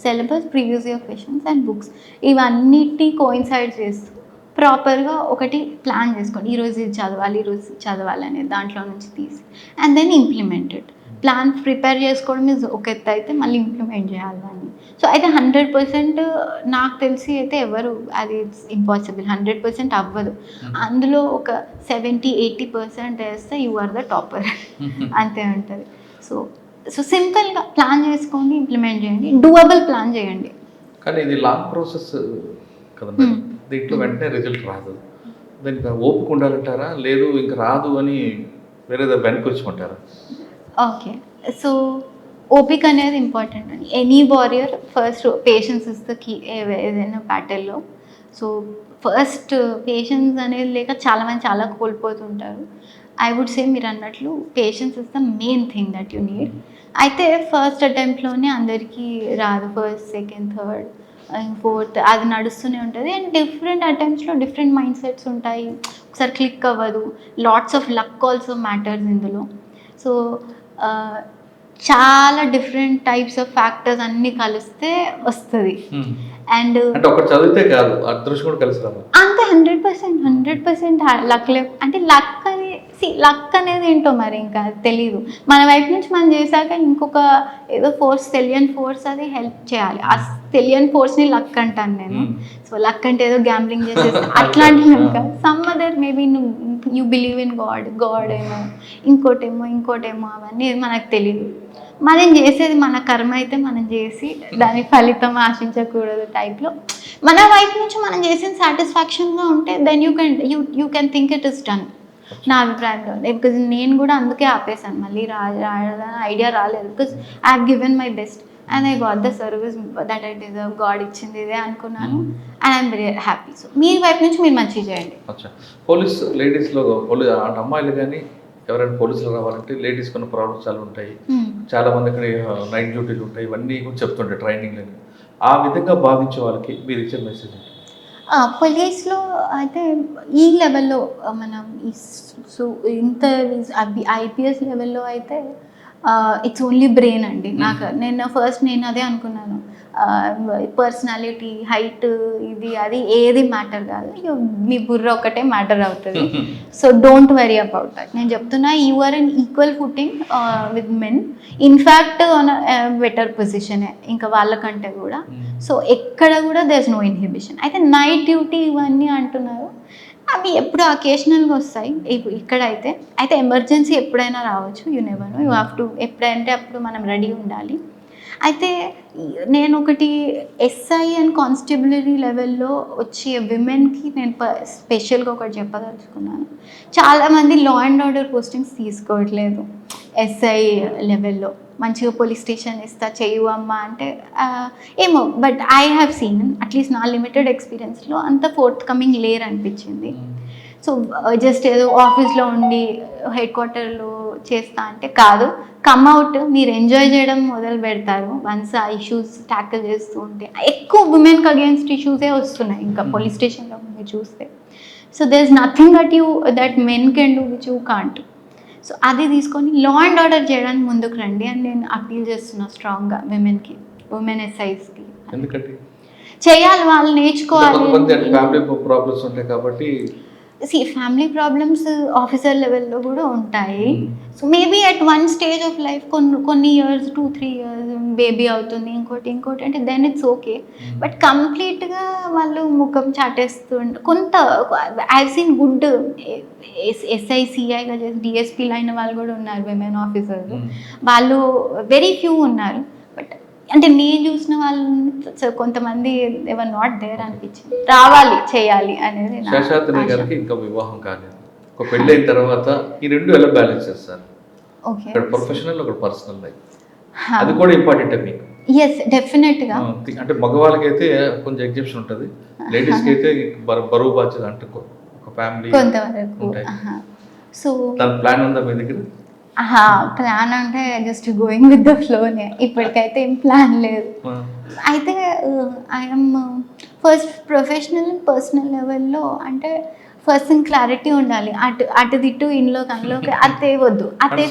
syllabus, previous year questions and books, ఇవన్నిటి కోయిన్సైడ్ చేస్తూ ప్రాపర్గా ఒకటి ప్లాన్ చేసుకోండి. ఈరోజు ఇది చదవాలి అనేది దాంట్లో నుంచి తీసి and then implemented. Plan prepare చేసుకోవడం ఇస్ ఒక ఎత్తు అయితే, మళ్ళీ ఇంప్లిమెంట్ చేయాలి అని. సో అయితే 100% నాకు తెలిసి అయితే ఎవరు అది ఇట్స్ ఇంపాసిబుల్, 100% అవ్వదు. అందులో ఒక 70-80% వేస్తే యు ఆర్ ద టాపర్ అంతే ఉంటుంది. సో సింపుల్గా ప్లాన్ చేసుకోండి, ఇంప్లిమెంట్ చేయండి, డూయబుల్ ప్లాన్ చేయండి. కానీ ఇది లాంగ్ ప్రాసెస్ కదా మేడం, దీంట్లో వెంటనే రిజల్ట్ రాదు. దానికి ఓపిక ఉండాలంటారా, లేదు ఇంకా రాదు అని వేరే వెనక్కి వచ్చుకుంటారా? ఓకే, సో ఓపిక అనేది ఇంపార్టెంట్ అండి. Any warrior first patience is the key ఏదైనా బ్యాటిల్లో. సో ఫస్ట్ పేషెన్స్ అనేది లేక చాలామంది చాలా కోల్పోతుంటారు. ఐ వుడ్ సే మీరు అన్నట్లు patience is the main thing that you need. అయితే ఫస్ట్ అటెంప్ట్లోనే అందరికీ రాదు, ఫస్ట్, సెకండ్, థర్డ్, ఫోర్త్ అది నడుస్తూనే ఉంటుంది. అండ్ డిఫరెంట్ అటెంప్ట్స్లో డిఫరెంట్ మైండ్ సెట్స్ ఉంటాయి, ఒకసారి క్లిక్ అవ్వదు. Lots of luck also matters ఇందులో. సో చాలా డిఫరెంట్ టైప్స్ ఆఫ్ ఫ్యాక్టర్స్ అన్నీ కలిస్తే వస్తుంది. అండ్ ఒకటి చదివితే కాదు, అదృష్టం కూడా కలిసి రావాలి అంతే. 100% లక్ అంటే లక్ అనేది ఏంటో మరి ఇంకా తెలీదు. మన వైపు నుంచి మనం చేశాక ఇంకొక ఏదో ఫోర్స్, తెలియని ఫోర్స్ అది హెల్ప్ చేయాలి. ఆ తెలియని ఫోర్స్ని లక్ అంటాను నేను. సో లక్ అంటే ఏదో గ్యాంబ్లింగ్ చేసేసి అట్లాంటివి ఇంకా some other maybe you believe in God ఏమో, ఇంకోటేమో అవన్నీ మనకు తెలియదు. మనం చేసేది మన కర్మ అయితే మనం చేసి దాని ఫలితం ఆశించకూడదు టైప్లో. మన వైపు నుంచి మనం చేసిన సాటిస్ఫాక్షన్గా ఉంటే then you can think it is done, నా అభిప్రాయంలో. బికాజ్ నేను కూడా అందుకే ఆపేసాను, మళ్ళీ రాయాలని ఐడియా రాలేదు. Because I have given my best and I got the service that I deserve, God ఇచ్చింది ఇదే అనుకున్నాను and I'm very happy. So మీ వైపు నుంచి మీరు మంచిగా చేయండి. పోలీస్ లేడీస్లో అమ్మాయిలు కానీ ఎవరైనా పోలీసులు రావాలంటే లేడీస్ కొన్ని ప్రాబ్లమ్స్ చాలా ఉంటాయి, చాలా మంది ఇక్కడ నైట్ డ్యూటీలు ఉంటాయి, ఇవన్నీ కూడా చెప్తుంటాయి ట్రైనింగ్లు. ఆ విధంగా భావించే వాళ్ళకి మీరు ఇచ్చే మెసేజ్? పోలీస్లో అయితే ఈ లెవెల్లో మనం ఇంత ఐపీఎస్ లెవెల్లో అయితే ఇట్స్ ఓన్లీ బ్రెయిన్ అండి. నేను అదే అనుకున్నాను, పర్సనాలిటీ, హైట్, ఇది అది ఏది మ్యాటర్ కాదు, మీ బుర్ర ఒకటే మ్యాటర్ అవుతుంది. So don't worry about that. నేను చెప్తున్నా, you are on equal footing with men, in fact on better పొజిషనే ఇంకా వాళ్ళకంటే కూడా. సో ఎక్కడ కూడా దేర్ ఇస్ నో ఇన్హిబిషన్. అయితే నైట్ డ్యూటీ ఇవన్నీ అంటున్నారు, అవి ఎప్పుడు అకేషనల్గా వస్తాయి. ఇక్కడైతే ఎమర్జెన్సీ ఎప్పుడైనా రావచ్చు, you never no, you have to ఎప్పుడంటే అప్పుడు మనం రెడీ ఉండాలి. అయితే నేను ఒకటి ఎస్ఐ అండ్ కానిస్టేబులరీ లెవెల్లో వచ్చే విమెన్కి నేను స్పెషల్గా ఒకటి చెప్పదలుచుకున్నాను. చాలామంది లా అండ్ ఆర్డర్ పోస్టింగ్స్ తీసుకోవట్లేదు. ఎస్ఐ లెవెల్లో మంచిగా పోలీస్ స్టేషన్ ఇస్తా చెయ్యు అమ్మ అంటే ఏమో, but I have seen at least నా లిమిటెడ్ ఎక్స్పీరియన్స్లో అంత ఫోర్త్ కమింగ్ లేర్ అనిపించింది. సో జస్ట్ ఏదో ఆఫీస్లో ఉండి హెడ్ క్వార్టర్లో చేస్తా అంటే కాదు, కమ్ అవుట్, మీరు ఎంజాయ్ చేయడం మొదలు పెడతారు వన్స్ ఆ ఇష్యూస్ ట్యాకిల్ చేస్తూ ఉంటే. ఎక్కువ ఉమెన్కి అగేన్స్ట్ ఇష్యూసే వస్తున్నాయి ఇంకా పోలీస్ స్టేషన్లో మీరు చూస్తే. So there is nothing that men can do which you can't. So అది తీసుకొని లా అండ్ ఆర్డర్ చేయడానికి ముందుకు రండి అని నేను అప్పీల్ చేస్తున్నాను స్ట్రాంగ్గా ఉమెన్ ఎస్ఐస్కి. ఎందుకంటే చేయాలి, వాళ్ళు నేర్చుకోవాలి. కొంతమంది ఫ్యామిలీ ప్రాబ్లమ్స్ ఉంటాయి కాబట్టి ఫ్యామిలీ ప్రాబ్లమ్స్ ఆఫీసర్ లెవెల్లో కూడా ఉంటాయి. So maybe at one stage of life కొన్ని ఇయర్స్ 2-3 years బేబీ అవుతుంది, ఇంకోటి అంటే దెన్ ఇట్స్ ఓకే. బట్ కంప్లీట్గా వాళ్ళు ముఖం చాటేస్తూ కొంత ఐ సీన్ గుడ్ ఎస్ఐసిఐగా చేసి డిఎస్పీలు అయిన వాళ్ళు కూడా ఉన్నారు, విమెన్ ఆఫీసర్స్. వాళ్ళు వెరీ ఫ్యూ ఉన్నారు. బట్ అంటే నేను చూసిన వాళ్ళు కొంతమంది ఎవర్ నాట్ దేర్ అనిపించింది. రావాలి, చేయాలి అనేది. శేషాద్రి గారికి ఇంకా వివాహం కాలేదు, ఒక పెళ్ళి అయిన తర్వాత ఈ రెండు ఎలా బ్యాలెన్స్ చేస్తారు? ఓకే, ఇక్కడ ప్రొఫెషనల్, ఒక పర్సనల్ లైఫ్, అది కూడా ఇంపార్టెంట్ మీకు. ఎస్, డెఫినెట్గా. అంటే మగవాళ్ళకి అయితే కొంచెం ఎగ్జిబిషన్ ఉంటుంది, లేడీస్కి అయితే బరువు బాధ్యత అంటే ఒక ఫ్యామిలీ కొంతవరకు. సో దాని ప్లాన్ ఉందా మీ దగ్గర? ప్లాన్ అంటే జస్ట్ గోయింగ్ విత్ ద ఫ్లోనే. ఇప్పటికైతే ఏం ప్లాన్ లేదు. అయితే I'm first professional and personal లెవెల్లో అంటే ఫస్ట్ క్లారిటీ ఉండాలి. అటు ఇటు ఇంట్లోకి అందులోకి అదే వద్దు, అదే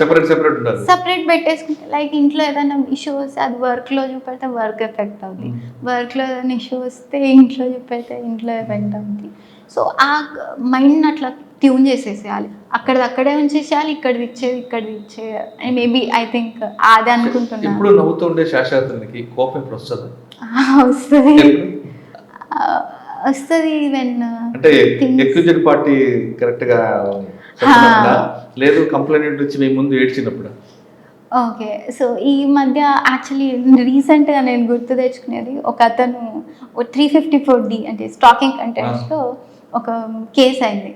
సపరేట్ పెట్టేసుకుంటే లైక్ ఇంట్లో ఏదైనా ఇష్యూ వస్తే అది వర్క్లో చూపెడితే వర్క్ ఎఫెక్ట్ అవుతుంది, వర్క్లో ఏదైనా ఇష్యూ వస్తే ఇంట్లో చూపెడితే ఇంట్లో ఎఫెక్ట్ అవుతుంది. సో ఆ మైండ్ని అట్లా ట్యూన్ చేసేసేయాలి, అక్కడే ఉంచేసేయాలి, ఇక్కడిది ఇచ్చేయాలి. మేబీ ఐ థింక్ అది అనుకుంటున్నాను. ఇప్పుడు నవ్వుతుండే శాశ్వతానికి కోపం ఇప్పుడు వస్తుంది? వస్తుంది వెన్ అంటే ఎక్స్క్యూజెడ్ పార్టీ కరెక్ట్ గా లేదు, కంప్లైంట్ వచ్చి మీ ముందు ఏడ్చినప్పుడు. ఓకే, సో ఈ మధ్య యాక్చువల్లీ రీసెంట్గా నేను గుర్తు తెచ్చుకునేది, ఒక అతను 354D అంటే స్టాకింగ్ కంటెంట్స్లో ఒక కేసు అయింది.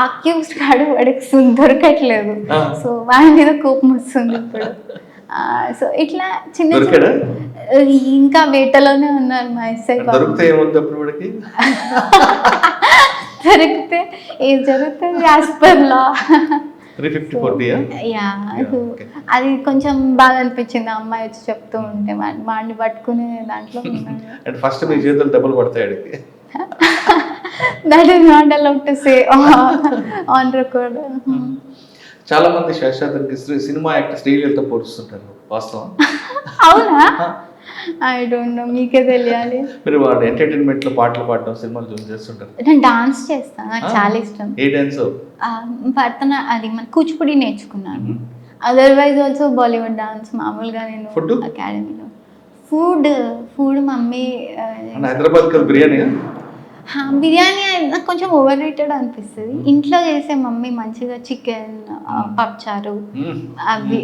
అక్యూజ్డ్ కాడు వాడికి దొరకట్లేదు. సో వాడి మీద కోపం వస్తుంది ఇప్పుడు. సో ఇట్లా చిన్న ఇంకా వేటలోనే ఉన్నారు మా ఎస్ఐ. దొరికితే ఏం జరుగుతుంది యాజ్ పర్ లా. అది కొంచెం బాగా అనిపించింది, అమ్మాయి వచ్చి చెప్తూ ఉంటే వాడిని పట్టుకునే దాంట్లో. ఫస్ట్ మీ చేతులు డబ్బులు పడతాయి. That is not allowed to say on record. చాలా మంది శేషాద్రికి సినిమా యాక్టర్ శ్రీలీలతో పోలుస్తుంటారు, వాస్తవం? అవునా? ఐ డోంట్ నో, మీకే తెలియాలి. మీరు వాడు ఎంటర్టైన్మెంట్ లో పాటలు పాడడం, సినిమాలు చూసి చేస్తుంటారు. నేను డాన్స్ చేస్తాను, నాకు చాలా ఇష్టం. ఏ డాన్స్? అది మన కూచిపూడి నేర్చుకున్నాను. అదర్వైజ్ ఆల్సో బాలీవుడ్ డాన్స్ మామూలుగా నేను అకాడమీలో. Food mummy Hyderabad biryani. బిర్యానీ నాకు కొంచెం ఓవర్ రేటెడ్ అనిపిస్తుంది. ఇంట్లో చేసే మమ్మీ మంచిగా చికెన్, పప్చారు, అవి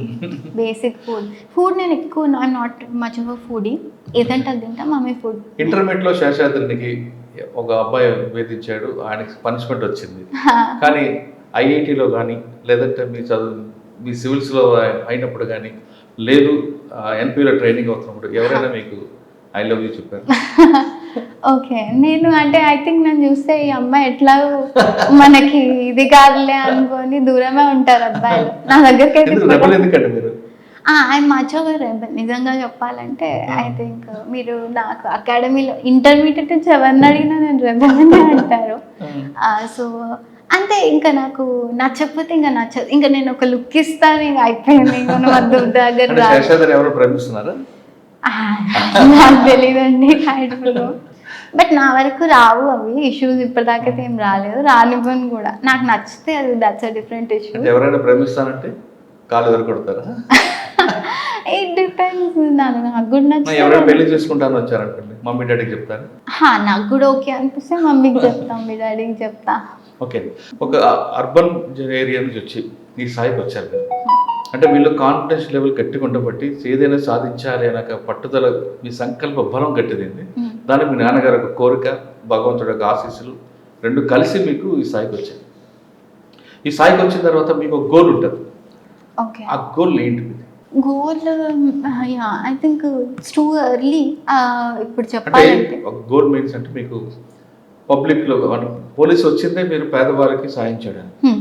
బేసిక్ ఫుడ్ నేను ఎక్కువ I'm not much of foodie. ఏదంటే అది తింటా, మమ్మీ ఫుడ్. ఇంటర్మీడియట్ లో శేషాద్రికి ఒక అబ్బాయి వేధించాడు, ఆయనకి పనిష్మెంట్ వచ్చింది. కానీ ఐఐటిలో కానీ లేదంటే మీ సివిల్స్లో అయినప్పుడు కానీ లేదు, ఎన్పిలో ట్రైనింగ్ అవుతున్నప్పుడు ఎవరైనా మీకు ఐ లవ్ యూ చెప్పారు? ఓకే, నేను అంటే ఐ థింక్ నన్ను చూస్తే ఈ అమ్మాయి ఎట్లా మనకి ఇది కాదులే అనుకొని దూరమే ఉంటారు అబ్బాయిలు. నా దగ్గరికి అయితే ఆయన మచోగా రెబల్. నిజంగా చెప్పాలంటే ఐ థింక్ మీరు నాకు అకాడమీలో ఇంటర్మీడియట్ నుంచి ఎవరిని అడిగినా నేను రెబల్ అనే అంటారు. సో అంతే, ఇంకా నాకు నచ్చకపోతే ఇంకా నచ్చదు, ఇంకా నేను ఒక లుక్ ఇస్తాను, ఇంకా అయిపోయింది. వద్దు దగ్గర నాకు తెలీదండి, బట్ నా వరకు రావు అవి ఇష్యూస్. ఇప్పటిదాకైతే ఏం రాలేదు, రానివ్వను కూడా. నాకు నచ్చితే అది దట్స్ అ డిఫరెంట్ ఇష్యూ. ఎవరైనా ప్రేమిస్తానంటే కాలు ఎదుర్కొడతారా? It depends. నాకు కూడా నచ్చి ఎవరైనా పెళ్లి చేసుకుంటాను వచ్చారనుకోండి, మమ్మీ డాడీకి చెప్తాను. నాకు కూడా ఓకే అనిపిస్తే మమ్మీకి చెప్తాం, మీ డాడీకి చెప్తా. ఓకే, ఒక అర్బన్ ఏరియా నుంచి వచ్చి ఈ స్థాయికి వచ్చారు కదా, అంటే మీలో కాన్ఫిడెన్స్ లెవెల్ గట్టిగా ఉండబట్టి ఏదైనా సాధించాలి అనే పట్టుదల, మీ సంకల్ప బలం గట్టిదింది. దానికి మీ నాన్నగారు ఒక కోరిక, భగవంతుడి యొక్క ఆశీస్సులు రెండు కలిసి మీకు ఈ స్థాయికి వచ్చాయి. ఈ స్థాయికి వచ్చిన తర్వాత మీకు ఒక గోల్ ఉంటుంది. ఆ గోల్ ఏంటి? Goal I think it's too early ఇప్పుడు చెప్పాలంటే. ఒక గోల్ మీన్స్ అంటే మీకు పబ్లిక్లో పోలీసు వచ్చిందే మీరు పేదవారికి సాయం చేయడానికి.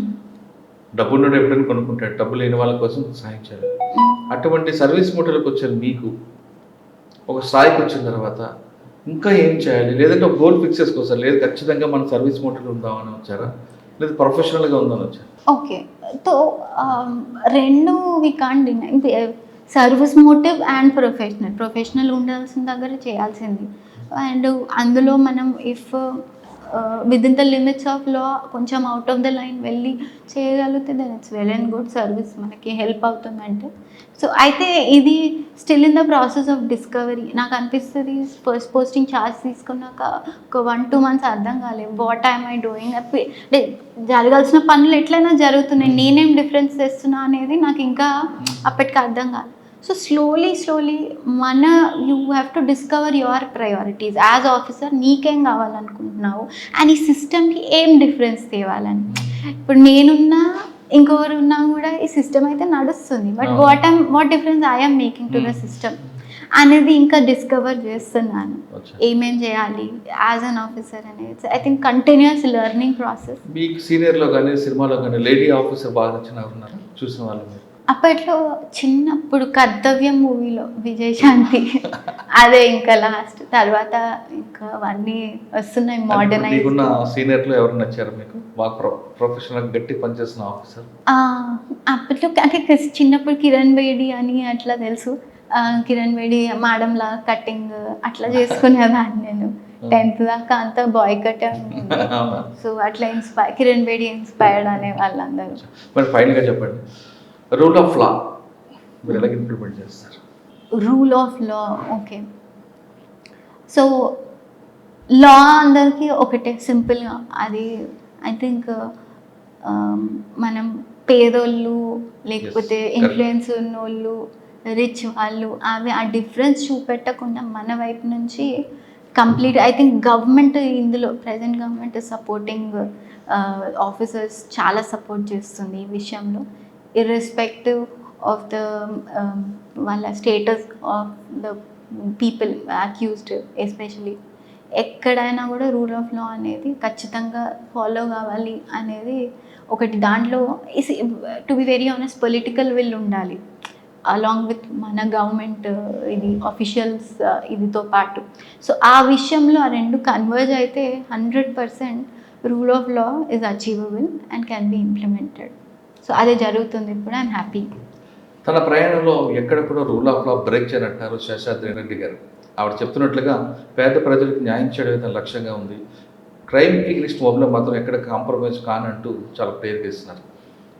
డబ్బు నుండి ఎప్పుడైనా కొనుక్కుంటాడు, డబ్బు లేని వాళ్ళ కోసం సాయం చేయాలి. అటువంటి సర్వీస్ మోటర్లకు వచ్చారు. మీకు ఒక స్థాయికి వచ్చిన తర్వాత ఇంకా ఏం చేయాలి, లేదంటే ఒక గోల్ ఫిక్స్ చేసుకోవాలి, లేదు ఖచ్చితంగా మన సర్వీస్ మోటర్లు ఉందామని వచ్చారా, లేదా ప్రొఫెషనల్గా ఉందని వచ్చారు? ఓకే. సో రెండు we can't deny service motive and professional ఉండాల్సిన దగ్గర చేయాల్సింది. అండ్ అందులో మనం if within the limits of law కొంచెం అవుట్ ఆఫ్ ద లైన్ వెళ్ళి చేయగలిగితే then it's well and good. Service మనకి హెల్ప్ అవుతుందంటే. సో అయితే ఇది still in the process of discovery. నాకు అనిపిస్తుంది ఫస్ట్ పోస్టింగ్ ఛార్జ్ తీసుకున్నాక ఒక 1-2 months అర్థం కాలేదు వాట్ ఐఎమ్ ఐ డూయింగ్. అంటే జరగాల్సిన పనులు ఎట్లయినా జరుగుతున్నాయి, నేనేం డిఫరెన్స్ తెస్తున్నా అనేది నాకు ఇంకా అప్పటికి అర్థం కాలేదు. So slowly you have to discover your priorities as officer. నీకేం కావాలనుకుంటున్నావు అండ్ ఈ సిస్టమ్కి ఏం డిఫరెన్స్ తేవాలని. ఇప్పుడు నేనున్నా ఇంకొకరు ఉన్నా కూడా ఈ సిస్టమ్ అయితే నడుస్తుంది, but what difference I'm making to the system అనేది ఇంకా డిస్కవర్ చేస్తున్నాను. ఏమేం చేయాలి యాజ్ అన్ ఆఫీసర్ అనేది I think continuous learning process. మీకు సీనియర్లో కానీ సినిమాలో కానీ లేడీ ఆఫీసర్ బాగా నచ్చిన ఉన్నారు చూసిన వాళ్ళు మీరు? అప్పట్లో చిన్నప్పుడు కర్తవ్యం మూవీలో విజయశాంతి అదే ఇంకా లాస్ట్. తర్వాత ఇంకా అవన్నీ వస్తున్నాయి మోడర్నైజ్. మీకున్న సీనియర్లో ఎవరు నచ్చారు మీకు బాగా ప్రొఫెషనల్ గట్టి పనిచేసిన ఆఫీసర్? అప్పట్లో అంటే చిన్నప్పుడు కిరణ్ బేడి అని అట్లా తెలుసు. కిరణ్ బేడి మేడంలా కటింగ్ అట్లా చేసుకునేదాన్ని నేను 10th దాకా అంతా బాయ్ కట్. సో అట్లా కిరణ్ బేడి ఇన్స్పైర్డ్ అనే వాళ్ళందరూ. మరి ఫైనల్గా చెప్పండి, రూల్ ఆఫ్ లా మీరు ఎలా ఇంప్లిమెంట్ చేస్తారు? Rule of law okay. So law అందరికీ ఒకటే సింపుల్గా. అది ఐ థింక్ మనం పేదోళ్ళు లేకపోతే ఇన్ఫ్లుయెన్స్ ఉన్నోళ్ళు రిచ్ వాళ్ళు అవి ఆ డిఫరెన్స్ చూపెట్టకుండా మన వైపు నుంచి కంప్లీట్ ఐ థింక్ గవర్నమెంట్ ఇందులో ప్రజెంట్ గవర్నమెంట్ సపోర్టింగ్ ఆఫీసర్స్ చాలా సపోర్ట్ చేస్తుంది ఈ విషయంలో. ఇర్రెస్పెక్టివ్ ఆఫ్ ద వాళ్ళ status of the people accused especially ఎక్కడైనా కూడా రూల్ ఆఫ్ లా అనేది ఖచ్చితంగా ఫాలో కావాలి అనేది ఒకటి. దాంట్లో to be very honest political will ఉండాలి అలాంగ్ విత్ మన గవర్నమెంట్ ఇది అఫీషియల్స్ ఇదితో పాటు. సో ఆ విషయంలో ఆ రెండు కన్వర్జ్ అయితే 100% rule of law is achievable and can be implemented. So అదే జరుగుతుంది ఇప్పుడు. I'm happy. తన ప్రయాణంలో ఎక్కడ కూడా రూల్ ఆఫ్ లా బ్రేక్ చేయనంటారు శేషాద్రి రెడ్డి గారు. ఆవిడ చెప్తున్నట్లుగా పేద ప్రజలకు న్యాయం చేయడం తన లక్ష్యంగా ఉంది. క్రైమ్ ఎగ్నిస్ట్ మూవ్లో మాత్రం ఎక్కడ కాంప్రమైజ్ కానంటూ చాలా ప్రేర్ చేస్తున్నారు.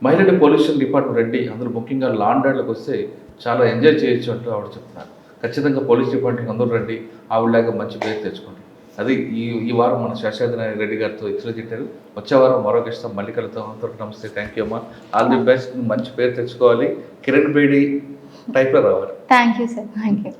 మహిళలు పోలీస్ డిపార్ట్మెంట్ రెడ్డి అందులో ముఖ్యంగా లా అండ్ ఆర్డర్లకు వస్తే చాలా ఎంజాయ్ చేయొచ్చు అంటూ ఆవిడ చెప్తున్నారు. ఖచ్చితంగా పోలీస్ డిపార్ట్మెంట్ అందరూ రండి, ఆవిడలాగా మంచి పేరు తెచ్చుకోండి. అది ఈ వారం మన శేషాద్రి రెడ్డి గారితో ఎక్స్ప్లెయిన్ చేశారు. వచ్చే వారం మరొక ఇష్టం మళ్ళీ కలుద్దాం. అందరికీ నమస్తే, థ్యాంక్ యూ అమ్మా. All the best. మంచి పేరు తెచ్చుకోవాలి, కిరణ్ బేడి టైప్లో రావాలి. Thank you sir. Thank you.